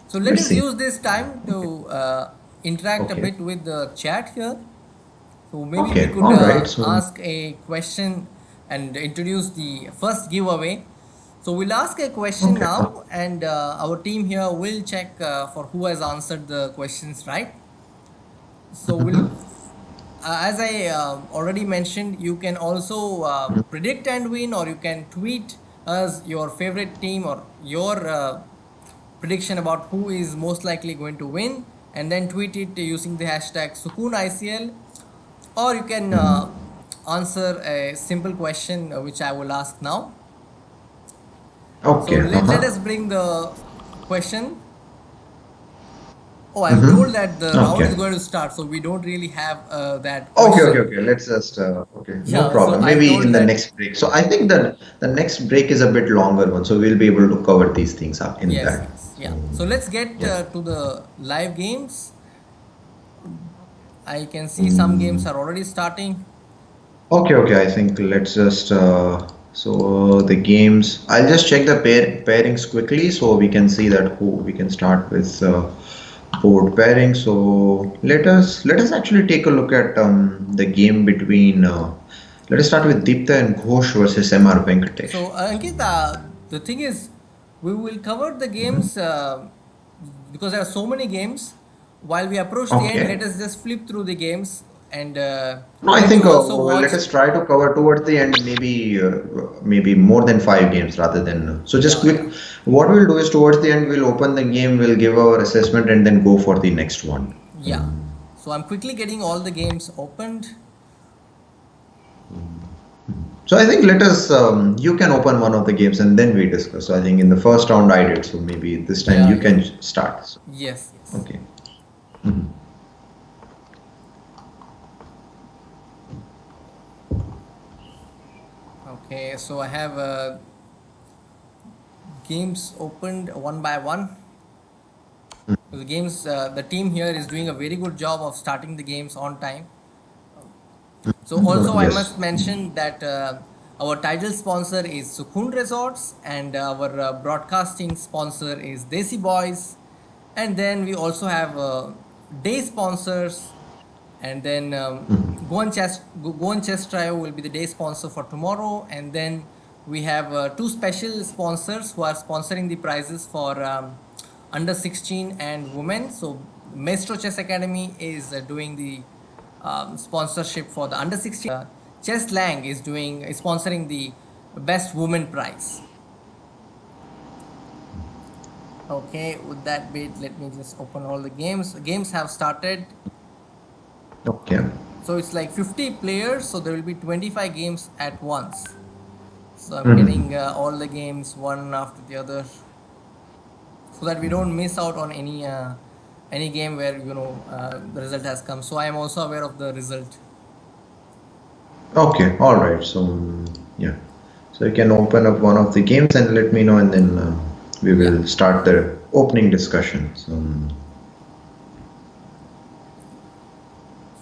So let Let's us see. use this time to interact a Okay. bit with the chat here. So maybe we Okay. could All right. So. ask a question and introduce the first giveaway. So we'll ask a question Okay. now, and our team here will check for who has answered the questions right. So we'll, as I already mentioned, you can also predict and win, or you can tweet us your favorite team or your prediction about who is most likely going to win, and then tweet it using the hashtag Sukooon ICL, or you can answer a simple question which I will ask now. So Okay. let us bring the question. Oh, I'm Mm-hmm. told that the round is Okay. going to start, so we don't really have that Okay, okay, question. okay. Let's just okay, no Yeah, so problem. I'm Maybe in told the that. next break. So I think that the next break is a bit longer one, so we'll be able to cover these things up in Yes, that. yes, So yeah. So let's get yeah. to the live games. I can see some games Mm, are already starting. okay, okay. I think let's just so the games. I'll just check the pairings quickly so we can see that who we can start with board pairing. So let us actually take a look at the game between. Let us start with Deepta and Ghosh versus MR Venkatesh. So, Ankit, the thing is, we will cover the games because there are so many games. While we approach the end, let Okay. us just flip through the games and No, I maybe think also well, watch. let us try to cover towards the end, maybe more than 5 games rather than so just Yeah, yeah, quick. What we'll do is towards the end we'll open the game, we'll give our assessment, and then go for the next one. yeah. So I'm quickly getting all the games opened. So I think let us you can open one of the games and then we discuss. So I think in the first round I did, so maybe this time Yeah, you yeah. can start. So, Yes, yes. okay. Okay, so I have games opened one by one. So the games, the team here is doing a very good job of starting the games on time. So also I Yes. must mention that our title sponsor is Sukooon Resorts, and our broadcasting sponsor is Desi Boys, and then we also have day sponsors, and then Goan Chess Trio will be the day sponsor for tomorrow, and then we have two special sponsors who are sponsoring the prizes for under 16 and women. So Maestro Chess Academy is doing the sponsorship for the under 16. Chess Lang is sponsoring the best woman prize. Okay, with that bit, let me just open all the games. Games have started. Okay. So it's like 50 players, so there will be 25 games at once. So I'm getting all the games one after the other, so that we don't miss out on any game where the result has come. So I am also aware of the result. Okay. All right. So yeah. So you can open up one of the games and let me know, and then we Yeah. will start the opening discussion. So,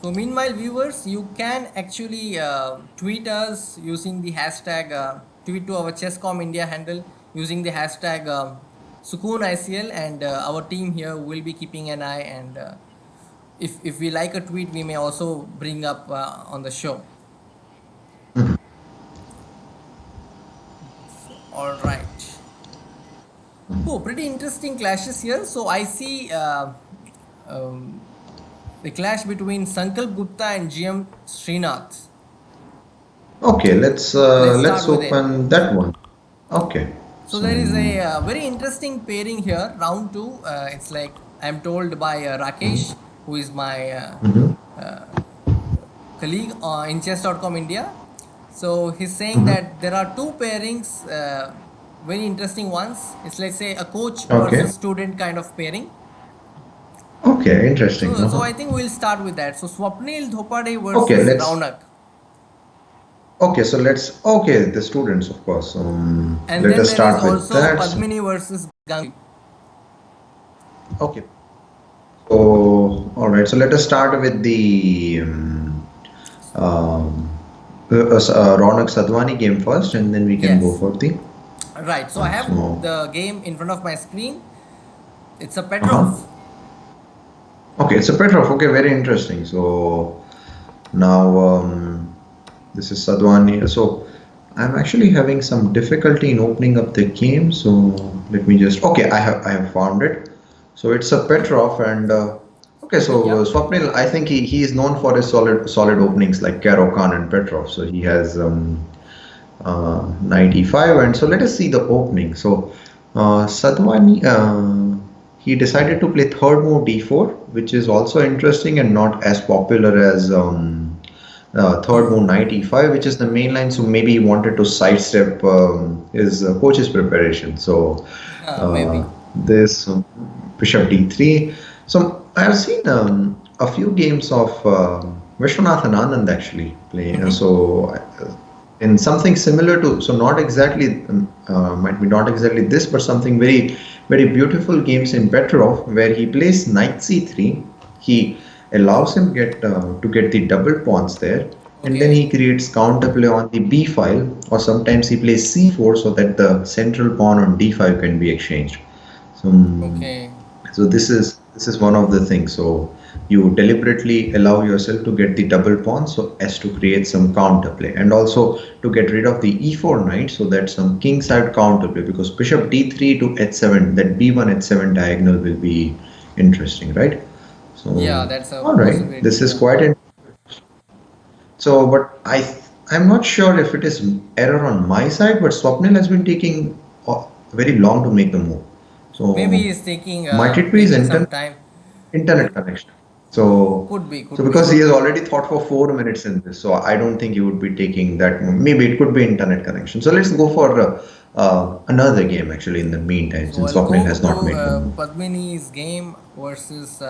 So meanwhile, viewers, you can actually tweet us using the hashtag tweet to our Chesscom India handle using the hashtag Sukooon ICL, and our team here will be keeping an eye. And if we like a tweet, we may also bring up on the show. So, all right. Oh, pretty interesting clashes here. So I see um, the clash between Sankalp Gupta and GM Srinath. okay, Let's start let's with it. open that one. Okay. So So there is a very interesting pairing here, round two. It's like I'm told by Rakesh, who is my colleague in chess.com India. So he's saying that there are two pairings, very interesting ones. It's let's say a coach okay. versus student kind of pairing. Okay, interesting. So I think we'll start with that. So Swapnil Dhopade Okay, versus let's Raunak. okay, the students of course. And Let then us there is start with also that. So, Padmini versus Ganguly. okay. So all right. So let us start with the um, Ronak Sadhwani game first, and then we can go Yes. for the Right. So I have so the game in front of my screen. It's a uh-huh. Petrov. Okay, it's a Petrov. Okay, very interesting. So now this is Sadhwani. So I'm actually having some difficulty in opening up the game, so let me just. Okay, I have found it. So it's a Petrov, and okay, so Yeah. Swapnil, I think he is known for his solid openings like Karo Khan and Petrov. So he has 95, and so let us see the opening. So Sadhwani, he decided to play third move d4, which is also interesting and not as popular as third move knight e5, which is the main line. So maybe he wanted to sidestep his coach's preparation. So uh, Maybe. this bishop d3. So I've seen a few games of Vishwanathan Anand actually play. Mm-hmm. In something similar to, so not exactly, might be not exactly this, but something very beautiful games in Petrov where he plays knight c3. He allows him to get the double pawns there, and then Okay. he creates counterplay on the b file, or sometimes he plays c4 so that the central pawn on d5 can be exchanged. So, Okay. so this is one of the things. So you deliberately allow yourself to get the double pawn so as to create some counterplay, and also to get rid of the e4 knight so that some king side counterplay, because bishop d3 to h7, that b1 h7 diagonal will be interesting, right? So Yeah, that's a all right, possibility. this is Yeah. quite so, but I'm not sure if it is error on my side, but Swapnil has been taking very long to make the move. Maybe So he's taking might it be his taking some time. internet connection? So Could be. so Could be. because he has already thought for 4 minutes in this, so I don't think he would be taking that move. Maybe it could be internet connection. So let's go for another game actually in the meantime, So since I'll Swapnil go has not to made the move. Padmini's game versus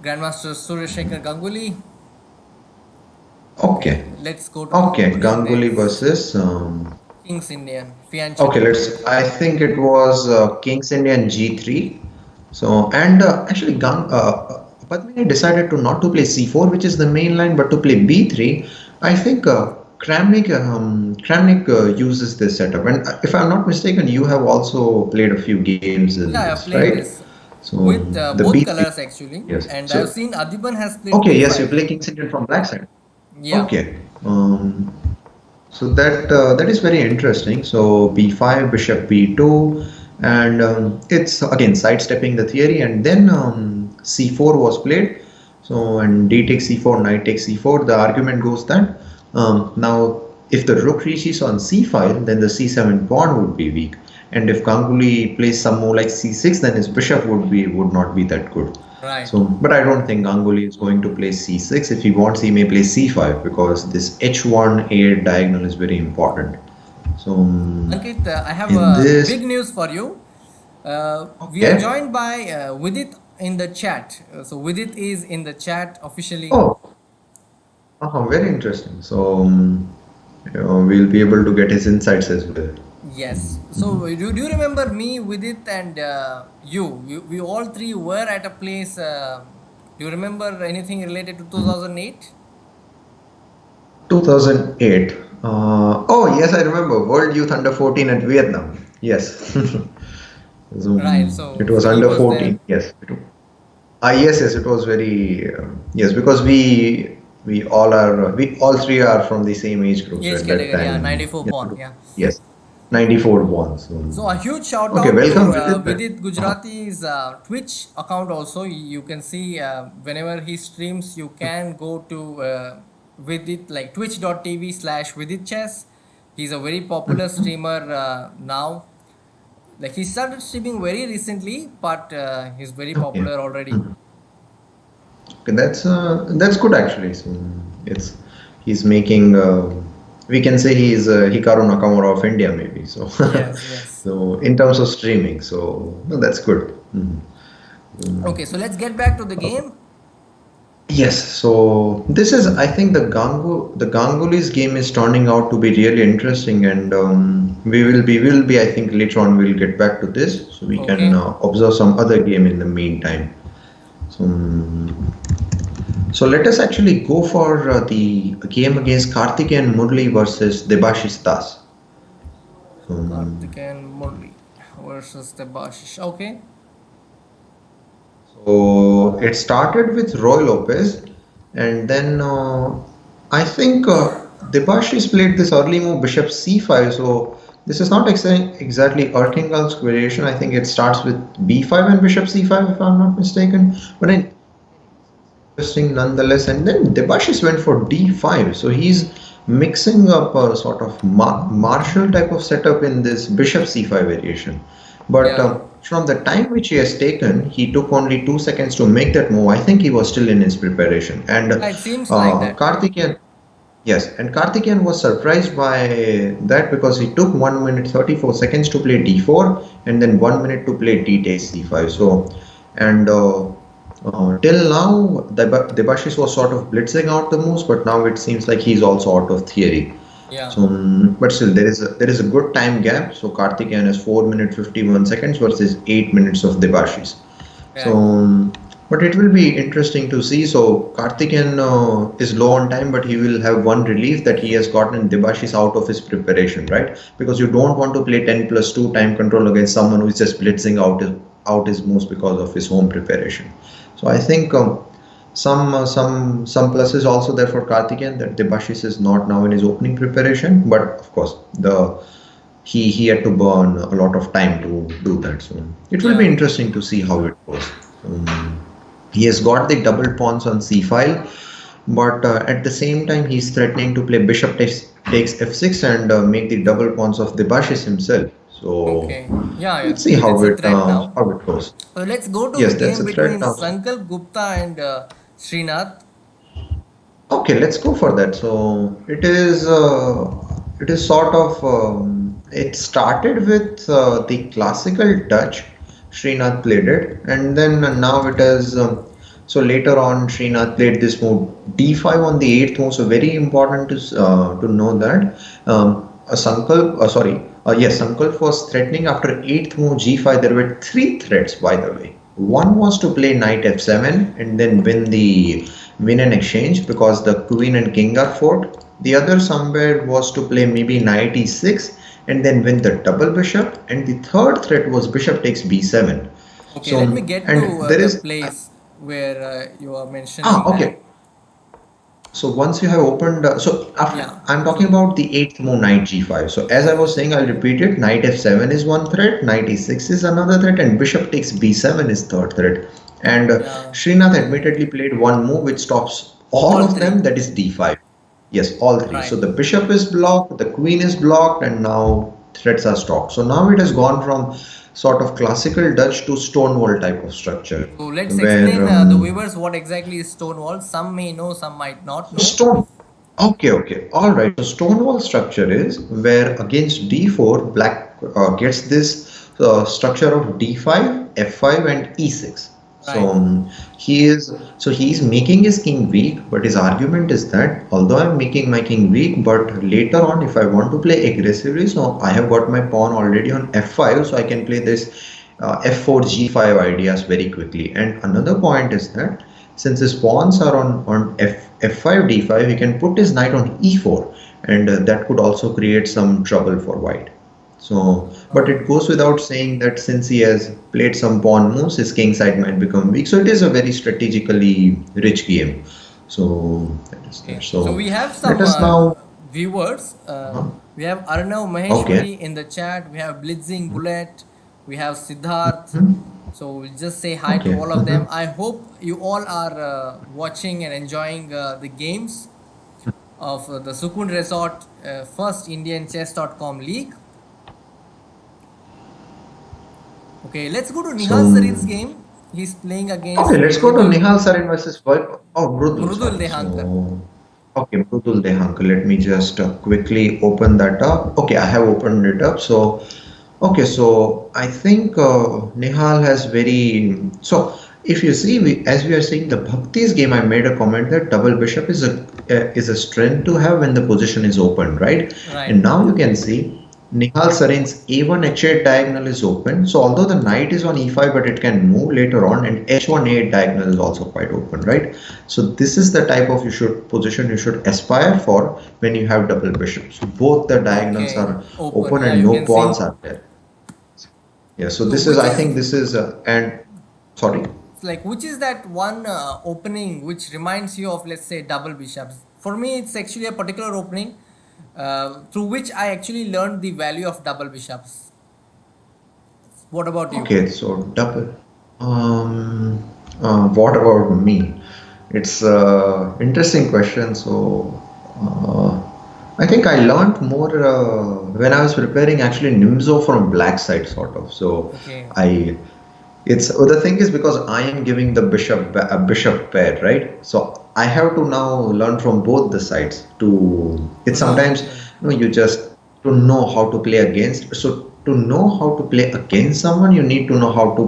Grandmaster Sureshekar Ganguly. Okay, Okay, let's go to okay, opening Ganguly next. versus. Kings Indian, Fian Okay, Chatterjee. I think it was King's Indian G3. So, and actually, Padmini decided to not to play C4, which is the main line, but to play B3. I think Kramnik uses this setup. And if I'm not mistaken, you have also played a few games in Yeah, this, I've played right? this So, with the both B3. colors actually, Yes. and I've So, seen Adiban has played okay, yes, you B5. play King's Indian from black side. Yeah, Okay. So that is very interesting. So b5, bishop b2, and it's again sidestepping the theory, and then c4 was played. So and d takes c4, knight takes c4. The argument goes that now if the rook reaches on c5, then the c7 pawn would be weak, and if Ganguly plays some more like c6, then his bishop would not be that good. right. So, but I don't think Ganguly is going to play c6. If he wants, he may play c5 because this h1 a diagonal is very important. So, Ankit, I have in this, big news for you. We are okay. joined by Vidit in the chat. So Vidit is in the chat officially. Oh, very interesting. So, we'll be able to get his insights as well. Yes. So do you remember me, Vidit, and you? We all three were at a place. Do you remember anything related to 2008? 2008. Oh, yes, I remember. World Youth Under 14 at Vietnam. Yes. So, Right. it So was Vidit under was there. 14. Yes. Yes, it was very yes, because we all three are from the same age groups Age at that category, yeah, time. 94 Yes, pawn, yeah. yes, 94 born. So So a huge shout okay, out to welcome Vidit. Vidit Gujarati's Twitch account also. You can see whenever he streams, you can go to Vidit like twitch.tv/Vidit Chess. He's a very popular streamer now. Like he started streaming very recently, but he's very Okay, popular already. okay, that's good actually. So it's he's making. We can say he's Hikaru Nakamura of India, maybe. So, Yes, yes. so in terms of streaming, so no, that's good. Okay, so let's get back to the game. Yes, so this is, I think the Ganguly's game is turning out to be really interesting, and I think later on we'll get back to this, so we can Okay. observe some other game in the meantime. So, so let us actually go for the game against Karthikeyan Murli versus Debashis Das. So, Karthik and Murli versus the Bashish. Okay. so it started with Roy Lopez, and then I think. Debashis played this early move bishop c5, so this is not exactly Erkingal's variation. I think it starts with b5 and bishop c5 if I'm not mistaken. But interesting nonetheless. And then Debashis went for d5, so he's mixing up a sort of martial type of setup in this bishop c5 variation. But Yeah, from the time which he has taken, he took only 2 seconds to make that move. I think he was still in his preparation. And yeah, it seems like that. Karthikeyan, yes, and Karthikeyan was surprised by that because he took 1 minute 34 seconds to play d4 and then 1 minute to play d takes c5. So, and till now, Debashis was sort of blitzing out the moves, but now it seems like he's also out of theory. Yeah, So, but still, there is a good time gap. So Karthikeyan has 4 minute 51 seconds versus 8 minutes of Debashis. So, yeah, but it will be interesting to see. So Karthikeyan is low on time, but he will have one relief that he has gotten Debashis out of his preparation, right? Because you don't want to play 10 plus 2 time control against someone who is just blitzing out his moves because of his home preparation. So I think some pluses also there for Karthikeyan that Debashis is not now in his opening preparation, but of course he had to burn a lot of time to do that. So it will be yeah. interesting to see how it goes. He has got the double pawns on c file, but at the same time he's threatening to play bishop takes f6 and make the double pawns of Debashis himself. So Okay. Yeah, yeah. let's see It's a threat now. how it goes. So let's go to the Yes, that's game a threat between now. Sankalp Gupta and Srinath. Okay, let's go for that. So it is sort of it started with the classical Dutch. Srinath played it, and then now it is so later on Srinath played this move d5 on the eighth move. So very important to know that Sankalp yes, Sankalp was threatening after eighth move g5. There were three threats, by the way. One was to play knight f7 and then win an exchange because the queen and king are forked. The other somewhere was to play maybe knight e6 and then win the double bishop. And the third threat was bishop takes b7. Okay, So let me get to and there the is place where you are mentioning that. okay. So once you have opened, so after, Yeah. I'm talking about the eighth move, knight g5. So as I was saying, I'll repeat it. Knight f7 is one threat, knight e6 is another threat, and bishop takes b7 is third threat. And Yeah. Srinath admittedly played one move which stops all All of them, three. that is d5. Yes, all three. So Right. the bishop is blocked, the queen is blocked, and now threats are stopped. So now it has gone from sort of classical Dutch to Stonewall type of structure, So let's where explain the viewers what exactly is Stonewall. Some may know, some might not know. stone. Okay, okay, all right. So Stonewall structure is where against d4, black gets this structure of d5, f5, and e6. So Right. he's making his king weak, but his argument is that although I'm making my king weak, but later on if I want to play aggressively, so I have got my pawn already on f5, so I can play this f4 g5 ideas very quickly. And another point is that since his pawns are on f5 d5, he can put his knight on e4, and that could also create some trouble for white. So, but it goes without saying that since he has played some pawn moves, his king side might become weak. So it is a very strategically rich game. So that is that. Okay. So So we have let some us now. viewers. uh We have Arnav Okay. Maheshwari in the chat. We have Blitzing Bullet. We have Siddharth. Mhm. So we'll just say hi to Okay. all of them. I hope you all are watching and enjoying the games of the Sukooon Resort first Indian Chess.com league. Okay, let's go to So Nihal Sarit's game. He's playing against okay, let's go to Mrudul Nihal Sarin versus Mrudul. Mrudul Sorry. Dehankar. So okay, Mrudul Dehankar. Let me just quickly open that up. Okay, I have opened it up. So okay, so I think Nihal has very so. If you see, as we are seeing the Bhakti's game, I made a comment that double bishop is a strength to have when the position is open, right? Right. And now you can see Nihal Sarin's A1 H8 diagonal is open. So although the knight is on E5, but it can move later on, and H1 A8 diagonal is also quite open, right? So this is the type of position you should aspire for when you have double bishops. So both the diagonals Okay. are Open. open Yeah, and you no can see. pawns are there. Yeah. So So this is, which I is think, this is and sorry. like which is that one opening which reminds you of, let's say, double bishops? For me, it's actually a particular opening through which I actually learned the value of double bishops. What about you? Okay, so double. Um, what about me? It's interesting question. So, uh, I think I learned more when I was preparing actually Nimzo from Black Side, sort of. So, Okay. I it's the thing is because I am giving the a bishop pair, right? So I have to now learn from both the sides to it's Oh, sometimes okay. you just to know how to play against. So to know how to play against someone, you need to know how to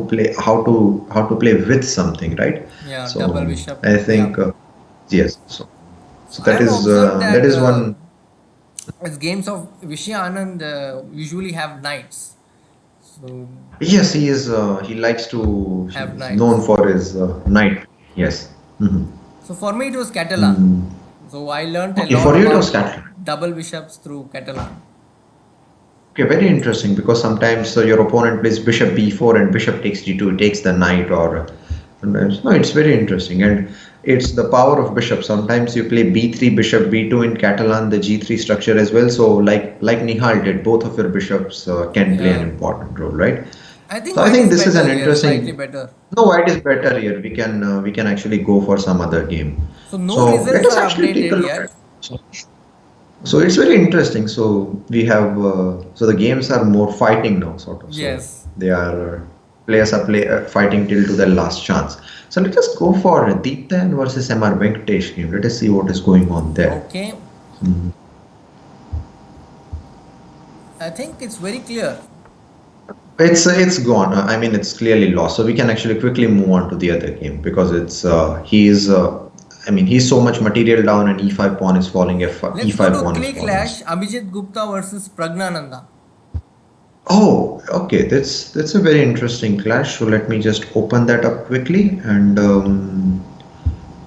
play with something, right? Yeah, So double bishop. I Yeah. think yes. So I have observed that that is one. as games of Vishya Anand usually have knights. So Yes, he likes to have he's known knights. for his knight. Yes. Mhm. So for me, it was Catalan. Mm. So I learnt a Okay, lot for you it was about Catalan. double bishops through Catalan. Okay, very interesting because sometimes your opponent plays bishop b4 and bishop takes g2, takes the knight, or sometimes no, it's very interesting and it's the power of bishop. Sometimes you play b3, bishop b2 in Catalan, the g3 structure as well. So like Nihal did, both of your bishops can play an Yeah. important role, right? I think So I white think is this is an better here, slightly interesting. better. No, white is better here. We can actually go for some other game. So no So let results us are actually take a updated look at. yet. So So it's very interesting. So we have so the games are more fighting now, sort of. So Yes. they are players are fighting till to their last chance. So let us go for Deeptan versus MR Venkatesh game. Let us see what is going on there. Okay. Mm. I think it's very clear. It's gone. I mean, it's clearly lost. So we can actually quickly move on to the other game because it's he's I mean he's so much material down and e5 pawn is falling. Let's go E5 to pawn is clay falling. clash. Abhijit Gupta versus Pragnananda. Oh, okay. That's a very interesting clash. So let me just open that up quickly and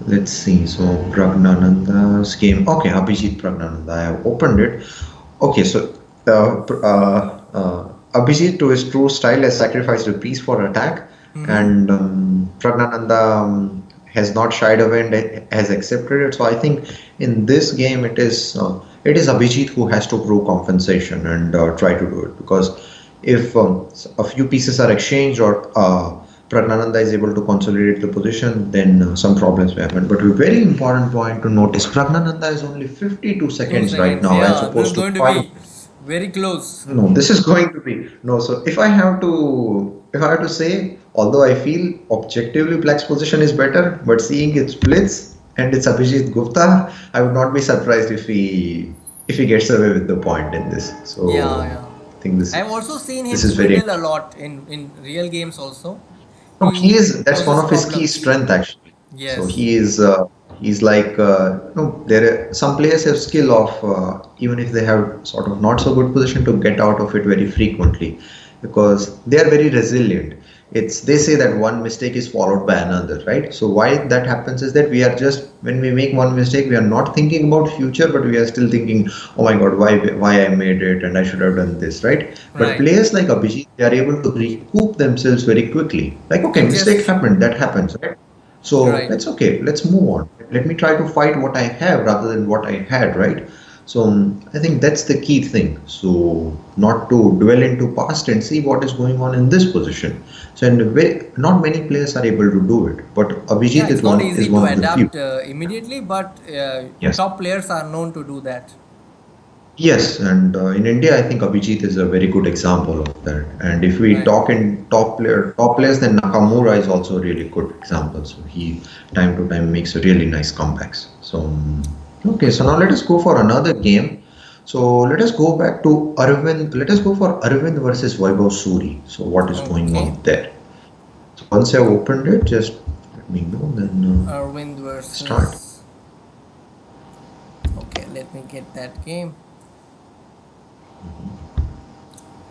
let's see. So Pragnananda's game. Okay, Abhijit Pragnananda. I have opened it. Okay, so Abhijit, to his true style, has sacrificed a piece for attack, Mm-hmm. and Pragnananda has not shied away and has accepted it. So I think in this game, it is Abhijit who has to prove compensation and try to do it because if a few pieces are exchanged or Pragnananda is able to consolidate the position, then some problems may happen. But a very important point to notice, Pragnananda is only 52 Two seconds right seconds. now as Yeah, this is opposed to going to 5. be very close. No, this is going to be no. So if I have to say, although I feel objectively Black's position is better, but seeing it splits and it's Abhijit Gupta, I would not be surprised if he gets away with the point in this. Yeah, So yeah. I think I've also seen this him is very swindle a lot in real games also. no, he He is. That's one causes of his key problems. strength actually. So Yes. he's like there are some players have skill of even if they have sort of not so good position to get out of it very frequently because they are very resilient. It's they say that one mistake is followed by another, right? So why that happens is that we are just when we make one mistake, we are not thinking about future, but we are still thinking, oh my God, why I made it and I should have done this, right? But Right. players like Abhijit, they are able to recoup themselves very quickly. Like, okay, mistake Adjust. happened, that happens, right? So Right. that's okay. Let's move on. Let me try to fight what I have rather than what I had, right? So I think that's the key thing. So not to dwell into past and see what is going on in this position. So not many players are able to do it, but Yeah, Abhijit it's not is easy one to of the few. adapt immediately, but Yes. top players are known to do that. Yes, and in India, I think Abhijit is a very good example of that. And if we Right. talk in top players, then Nakamura is also a really good example. So he time to time makes really nice comebacks. So okay, so now let us go for another game. So let us go back to Arvind. Let us go for Arvind versus Vaibhav Suri. So what is going Okay. on there? So once I've opened it, just let me know. Then Arvind start. versus. Okay, let me get that game.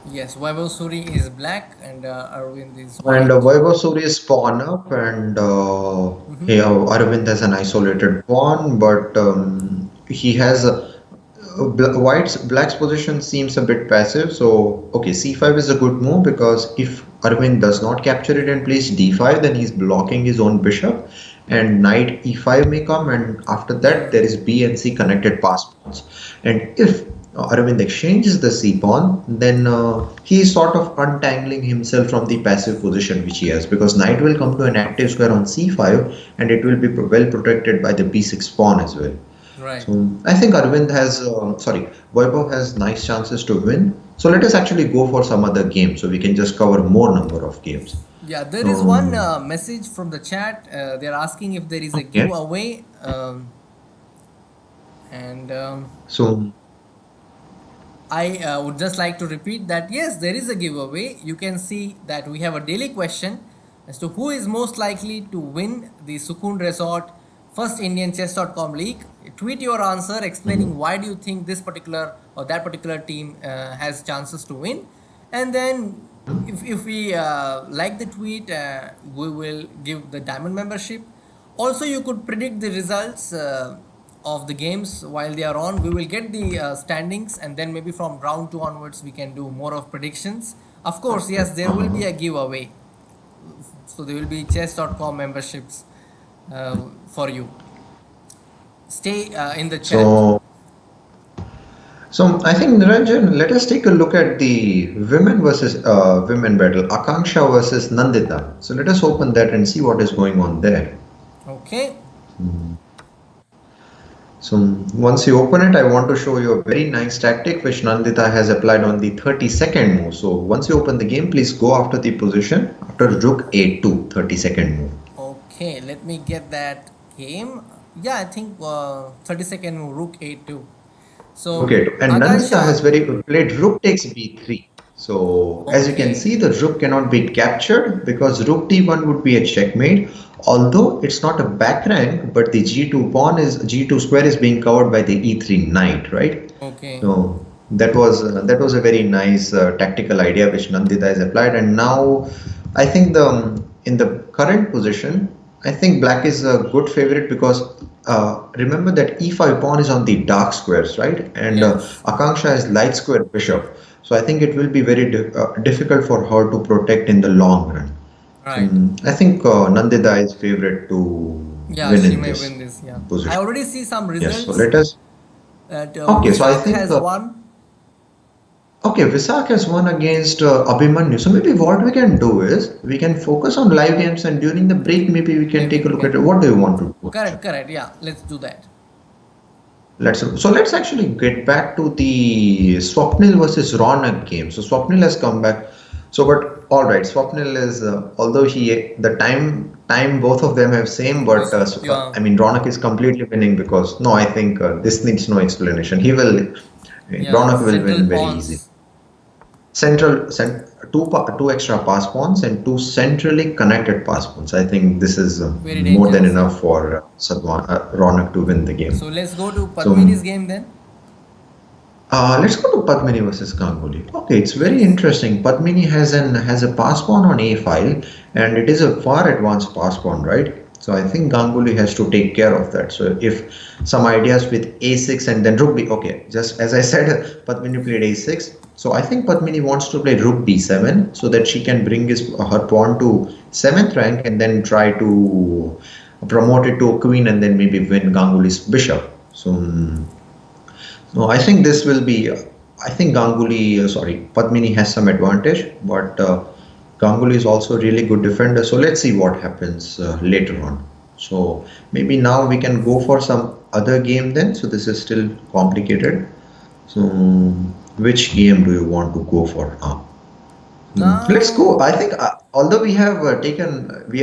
Yes, Vaibhav Suri is black and Arvind is And white. Vaibhav Suri is pawn up, and Mm-hmm. yeah, Arvind has an isolated pawn, but he has black's position seems a bit passive. So okay, c5 is a good move because if Arvind does not capture it and plays d5, then he's blocking his own bishop, and knight e5 may come, and after that there is b and c connected pass pawns. And if Arvind exchanges the c pawn, then he is sort of untangling himself from the passive position which he has, because knight will come to an active square on c5 and it will be well protected by the b6 pawn as well. Right. So I think Arvind has, Vaibhav has nice chances to win. So let us actually go for some other game so we can just cover more number of games. Yeah, there is one So, message from the chat. They're asking if there is a okay. giveaway. And So, I would just like to repeat that yes, there is a giveaway. You can see that we have a daily question as to who is most likely to win the Sukooon Resort First Indian Chess.com League. Tweet your answer explaining why do you think this particular or that particular team has chances to win. And then if we like the tweet, we will give the diamond membership. Also, you could predict the results of the games while they are on. We will get the standings, and then maybe from round 2 onwards we can do more of predictions. Of course, yes, there will be a giveaway, so there will be chess.com memberships for you. Stay in the chat. so I think, Niranjan, let us take a look at the women versus women battle, Akanksha versus Nandita. So let us open that and see what is going on there. Okay. So once you open it, I want to show you a very nice tactic which Nandita has applied on the 32nd move. So once you open the game, please go after the position after rook a2, 32nd move. Okay, let me get that game. Yeah, I think 32nd move, rook a2. So Okay, and Nandita has Akansha, played rook takes b3. So as you can okay, see, the rook cannot be captured because rook d1 would be a checkmate. Although it's not a back rank, but the g2 square is being covered by the e3 knight, right? okay, So that was a very nice tactical idea which Nandita has applied, and now I think in the current position, I think black is a good favorite because remember that e5 pawn is on the dark squares, right? And yes, Akanksha is light square bishop, so I think it will be very difficult for her to protect in the long run. So right. I think Nandita is favorite to Yeah, win she in may this win this. Yeah, I position. already see some Yes. So results let us. that Okay. So I Visak think. has won. Okay, Visak has won against Abhimanyu. So maybe what we can do is we can focus on live games, and during the break maybe we can Maybe take a we look at it. can. What do you want to do? Correct, correct. Yeah, let's do that. Let's actually get back to the Swapnil versus Ronak game. So Swapnil has come back. So but all right, Swapnil is although he the time both of them have same, but Yeah, I mean Ronak is completely winning because no, I think this needs no explanation. yeah. Ronak will Central win very easy. pawns. Two extra pass pawns and two centrally connected pass pawns. I think this is Very more than dangerous. Yeah. enough for Ronak to win the game. So let's go to So Padmini's game then. let's go to Padmini versus Ganguly. Okay, it's very Yes. interesting. Padmini has a pass pawn on a file, and it is a far advanced pass pawn, right? So I think Ganguly has to take care of that. So if some ideas with a6 and then rook b, okay, just as I said, Padmini played a6. So I think Padmini wants to play rook b7 so that she can bring her pawn to 7th rank and then try to promote it to a queen and then maybe win Ganguly's bishop. So. No, I think this will be. I think Padmini has some advantage, but Ganguly is also a really good defender. So let's see what happens later on. So maybe now we can go for some other game then. So this is still complicated. So which game do you want to go for now? Let's go. Now, I think although we have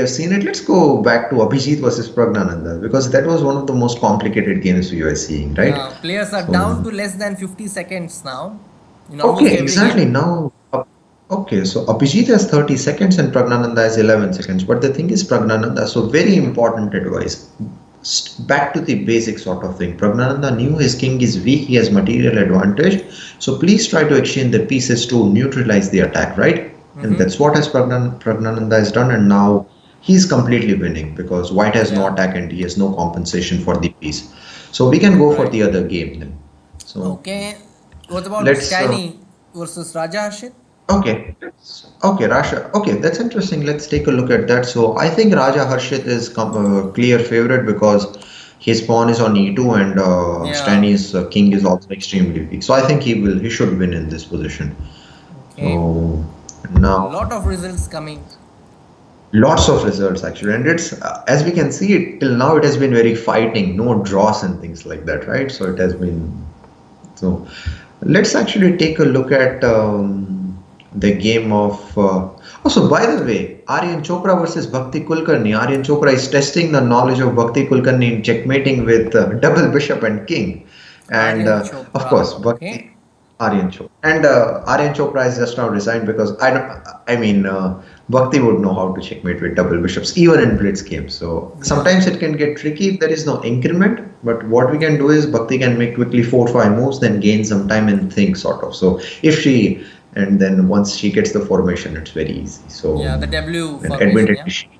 seen it. Let's go back to Abhijit versus Pragnananda because that was one of the most complicated games we were seeing, right? yeah, players are down So to less than 50 seconds now in almost okay, every exactly. game. Now, okay, so Abhijit has 30 seconds and Pragnananda has 11 seconds. But the thing is, Pragnananda, so very important advice. Back to the basic sort of thing. Pragnananda knew his king is weak, he has material advantage. So please try to exchange the pieces to neutralize the attack, right? And Mm-hmm. that's what Pragnananda has done. And now he's completely winning because white has no Yeah, attack and he has no compensation for the piece. So we can go for right. the other game then. So Okay. What about let's Skyny versus Raja Harshit? Okay. Okay, Rasha. Okay, that's interesting. Let's take a look at that. So I think Raja Harshit is clear favorite because his pawn is on e2 and Yeah. Stanley's king is also extremely weak. So I think he should win in this position. Okay. So now Lot of results coming. lots of results actually, and it's as we can see it till now it has been very fighting, no draws and things like that, right? So it has been so. Let's actually take a look at the game of. Also, by the way, Aryan Chopra versus Bhakti Kulkarni. Aryan Chopra is testing the knowledge of Bhakti Kulkarni in checkmating with double bishop and king, and Aryan of Chopra. course, Okay. Bhakti Aryan Chopra. And Aryan Chopra is just now resigned because I don't. I mean, Bhakti would know how to checkmate with double bishops even in blitz games. So Yeah. sometimes it can get tricky if there is no increment. But what we can do is Bhakti can make quickly 4 5 moves, then gain some time and think sort of. So if she and then once she gets the formation, it's very easy. So Yeah. The W and formation. Yeah. admittedly,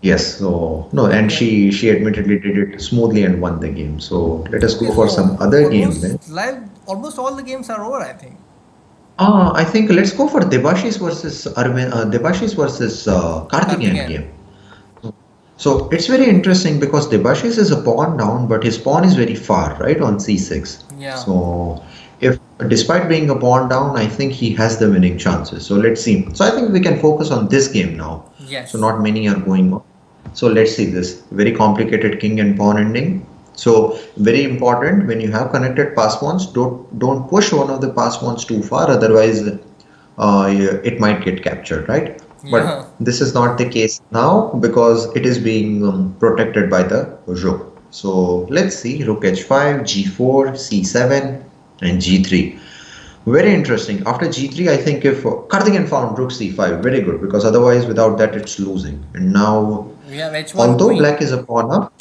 yes. So no, and Okay. she admittedly did it smoothly and won the game. So let us Okay. go for some So other game then. almost live. Almost all the games are over, I think. I think let's go for Debashis versus Debashis versus Karthikeyan Karthikeyan. game. So it's very interesting because Debashis is a pawn down, but his pawn is very far, right, on c6. Yeah. So if despite being a pawn down, I think he has the winning chances. So let's see. So I think we can focus on this game now. So Yes. not many are going on. So let's see this very complicated king and pawn ending. So very important when you have connected pass pawns, don't push one of the pass pawns too far, otherwise it might get captured, right? Yeah. But this is not the case now because it is being protected by the rook. So let's see rook h5, g4, c7, and g3. Very interesting. After g3, I think if Karthikeyan found rook c5, very good because otherwise without that it's losing. And now, We have H1 although Queen. black is a pawn up,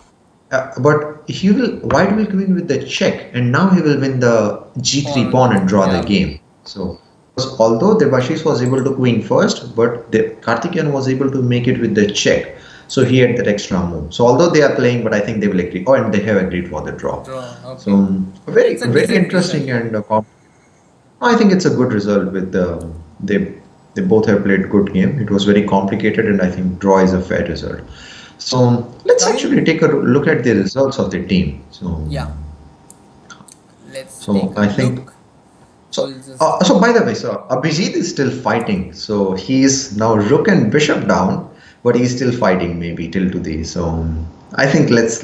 but he will white will win with the check, and now he will win the g3 Pawn. pawn and draw the Yeah. game. So, because although Debashis was able to queen first, but Karthikeyan was able to make it with the check. So he had that extra move. So although they are playing, but I think they will agree. Oh, and they have agreed for the draw. Draw. So Okay. very It's a very decent result. interesting and I think it's a good result with they both have played good game. It was very complicated, and I think draw is a fair result. So let's actually Coming. take a look at the results of the team. Yeah. Let's So take a I think look. so. We'll just. So by the way, so Abhijit is still fighting. So he is now rook and bishop down, but he's still fighting maybe till today. So I think let's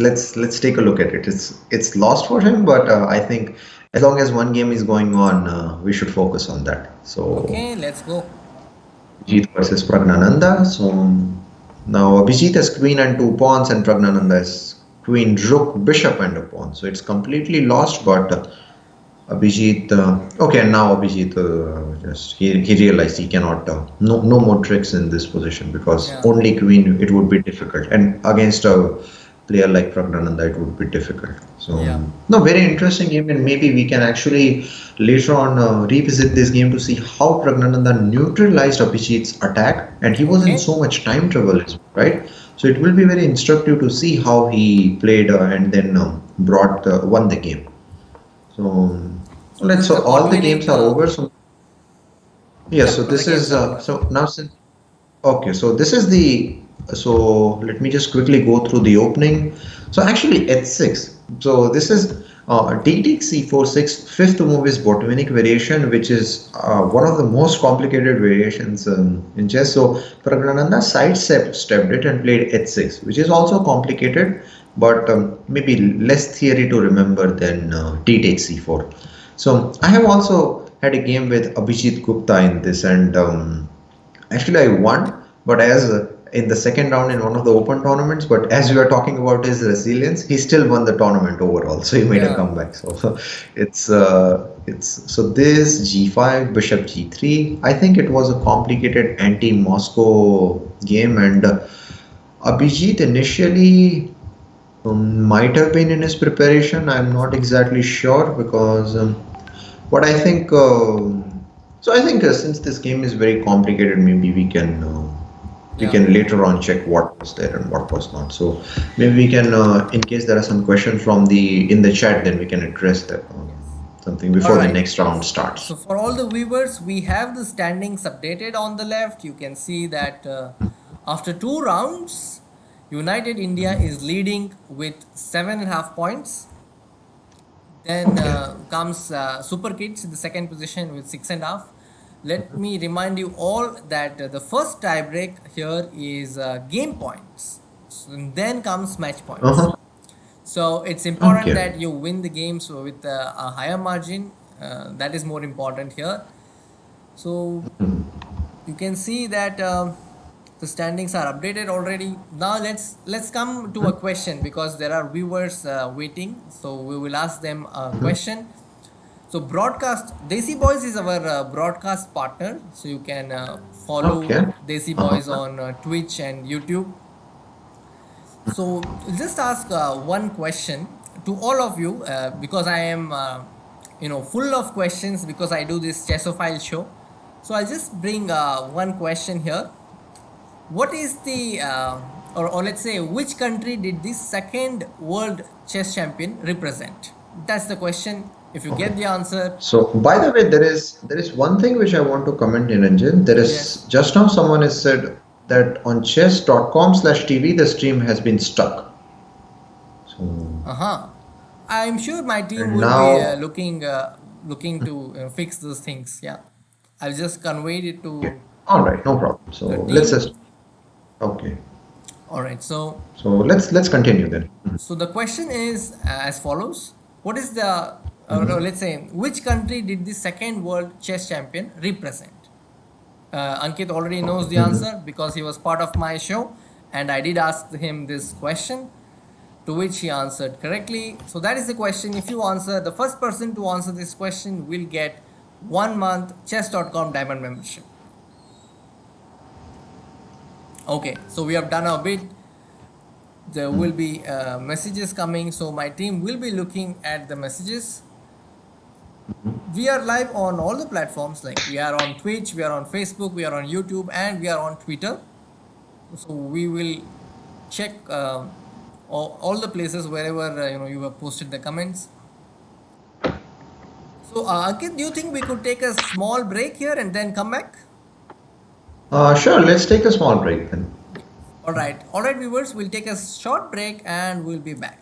take a look at it. It's lost for him, but I think as long as one game is going on, we should focus on that. So Okay. Let's go. Abhijit versus Pragnananda. So now Abhijit has queen and two pawns, and Pragnananda has queen, rook, bishop, and a pawn. So it's completely lost, but Abhijit. Okay, now Abhijit just he realized he cannot. No more tricks in this position because Yeah. only queen it would be difficult, and against a player like Pragnananda it would be difficult. So Yeah. no, very interesting game, and maybe we can actually later on revisit this game to see how Pragnananda neutralized Abhijit's attack, and he was in Okay. so much time trouble, right? So it will be very instructive to see how he played and then won the game. So So this is so the all the 40-minute. games are over. So yes, so Yeah. The this games is are over. so now since okay, so this is the so let me just quickly go through the opening. So actually h6. So this is d takes c4 6. Fifth move is Botvinnik variation, which is one of the most complicated variations in chess. So Pragnananda stepped it and played h6, which is also complicated, but maybe less theory to remember than d takes c4. So I have also had a game with Abhijit Gupta in this, and actually I won, but as in the second round in one of the open tournaments. But as we are talking about his resilience, he still won the tournament overall. So he made a Yeah. comeback. So it's so this g5 bishop g3. I think it was a complicated anti-Moscow game, and Abhijit initially might have been in his preparation. I'm not exactly sure because. But I think so. I think since this game is very complicated, maybe we Yeah. can later on check what was there and what was not. So maybe we can, in case there are some questions from the in the chat, then we can address that. Yes. something All before the right. next round starts. So for all the viewers, we have the standings updated on the left. You can see that after 2 rounds, United India is leading with 7.5 points. Then Okay. comes Super Kids in the second position with 6.5. Let me remind you all that the first tiebreak here is game points. So, and then comes match points. Uh-huh. So it's important Okay. that you win the games with a higher margin. That is more important here. So you can see that the standings are updated already. Now let's come to a question because there are viewers waiting. So we will ask them a question. So broadcast Desi Boys is our broadcast partner. So you can follow Okay. Desi Uh-huh. Boys on Twitch and YouTube. So just ask one question to all of you because I am full of questions because I do this Chessophile show. So I'll just bring one question here. What is the or let's say which country did this second world chess champion represent? That's the question. If you Okay. get the answer, So, by the way, there is one thing which I want to comment, Niranjan. There is yes. just now someone has said that on chess.com/TV the stream has been stuck. So, Uh-huh. I'm sure my team and will be now, looking to fix those things. Yeah, I'll just convey it okay, to all right, no problem. So the let's team. just okay. All right. So So let's continue then. so the question is as follows: what is the or Mhm. let's say which country did the second world chess champion represent? Ankit already knows Okay. the answer because he was part of my show, and I did ask him this question, to which he answered correctly. So that is the question. If you answer, the first person to answer this question will get 1 month chess.com diamond membership. Okay, so we have done our bit. There will be messages coming, so my team will be looking at the messages. We are live on all the platforms, like we are on Twitch, we are on Facebook, we are on YouTube, and we are on Twitter. So we will check all the places wherever you have posted the comments. So Ankit, do you think we could take a small break here and then come back? Sure, let's take a small break then. All right, viewers, we'll take a short break and we'll be back.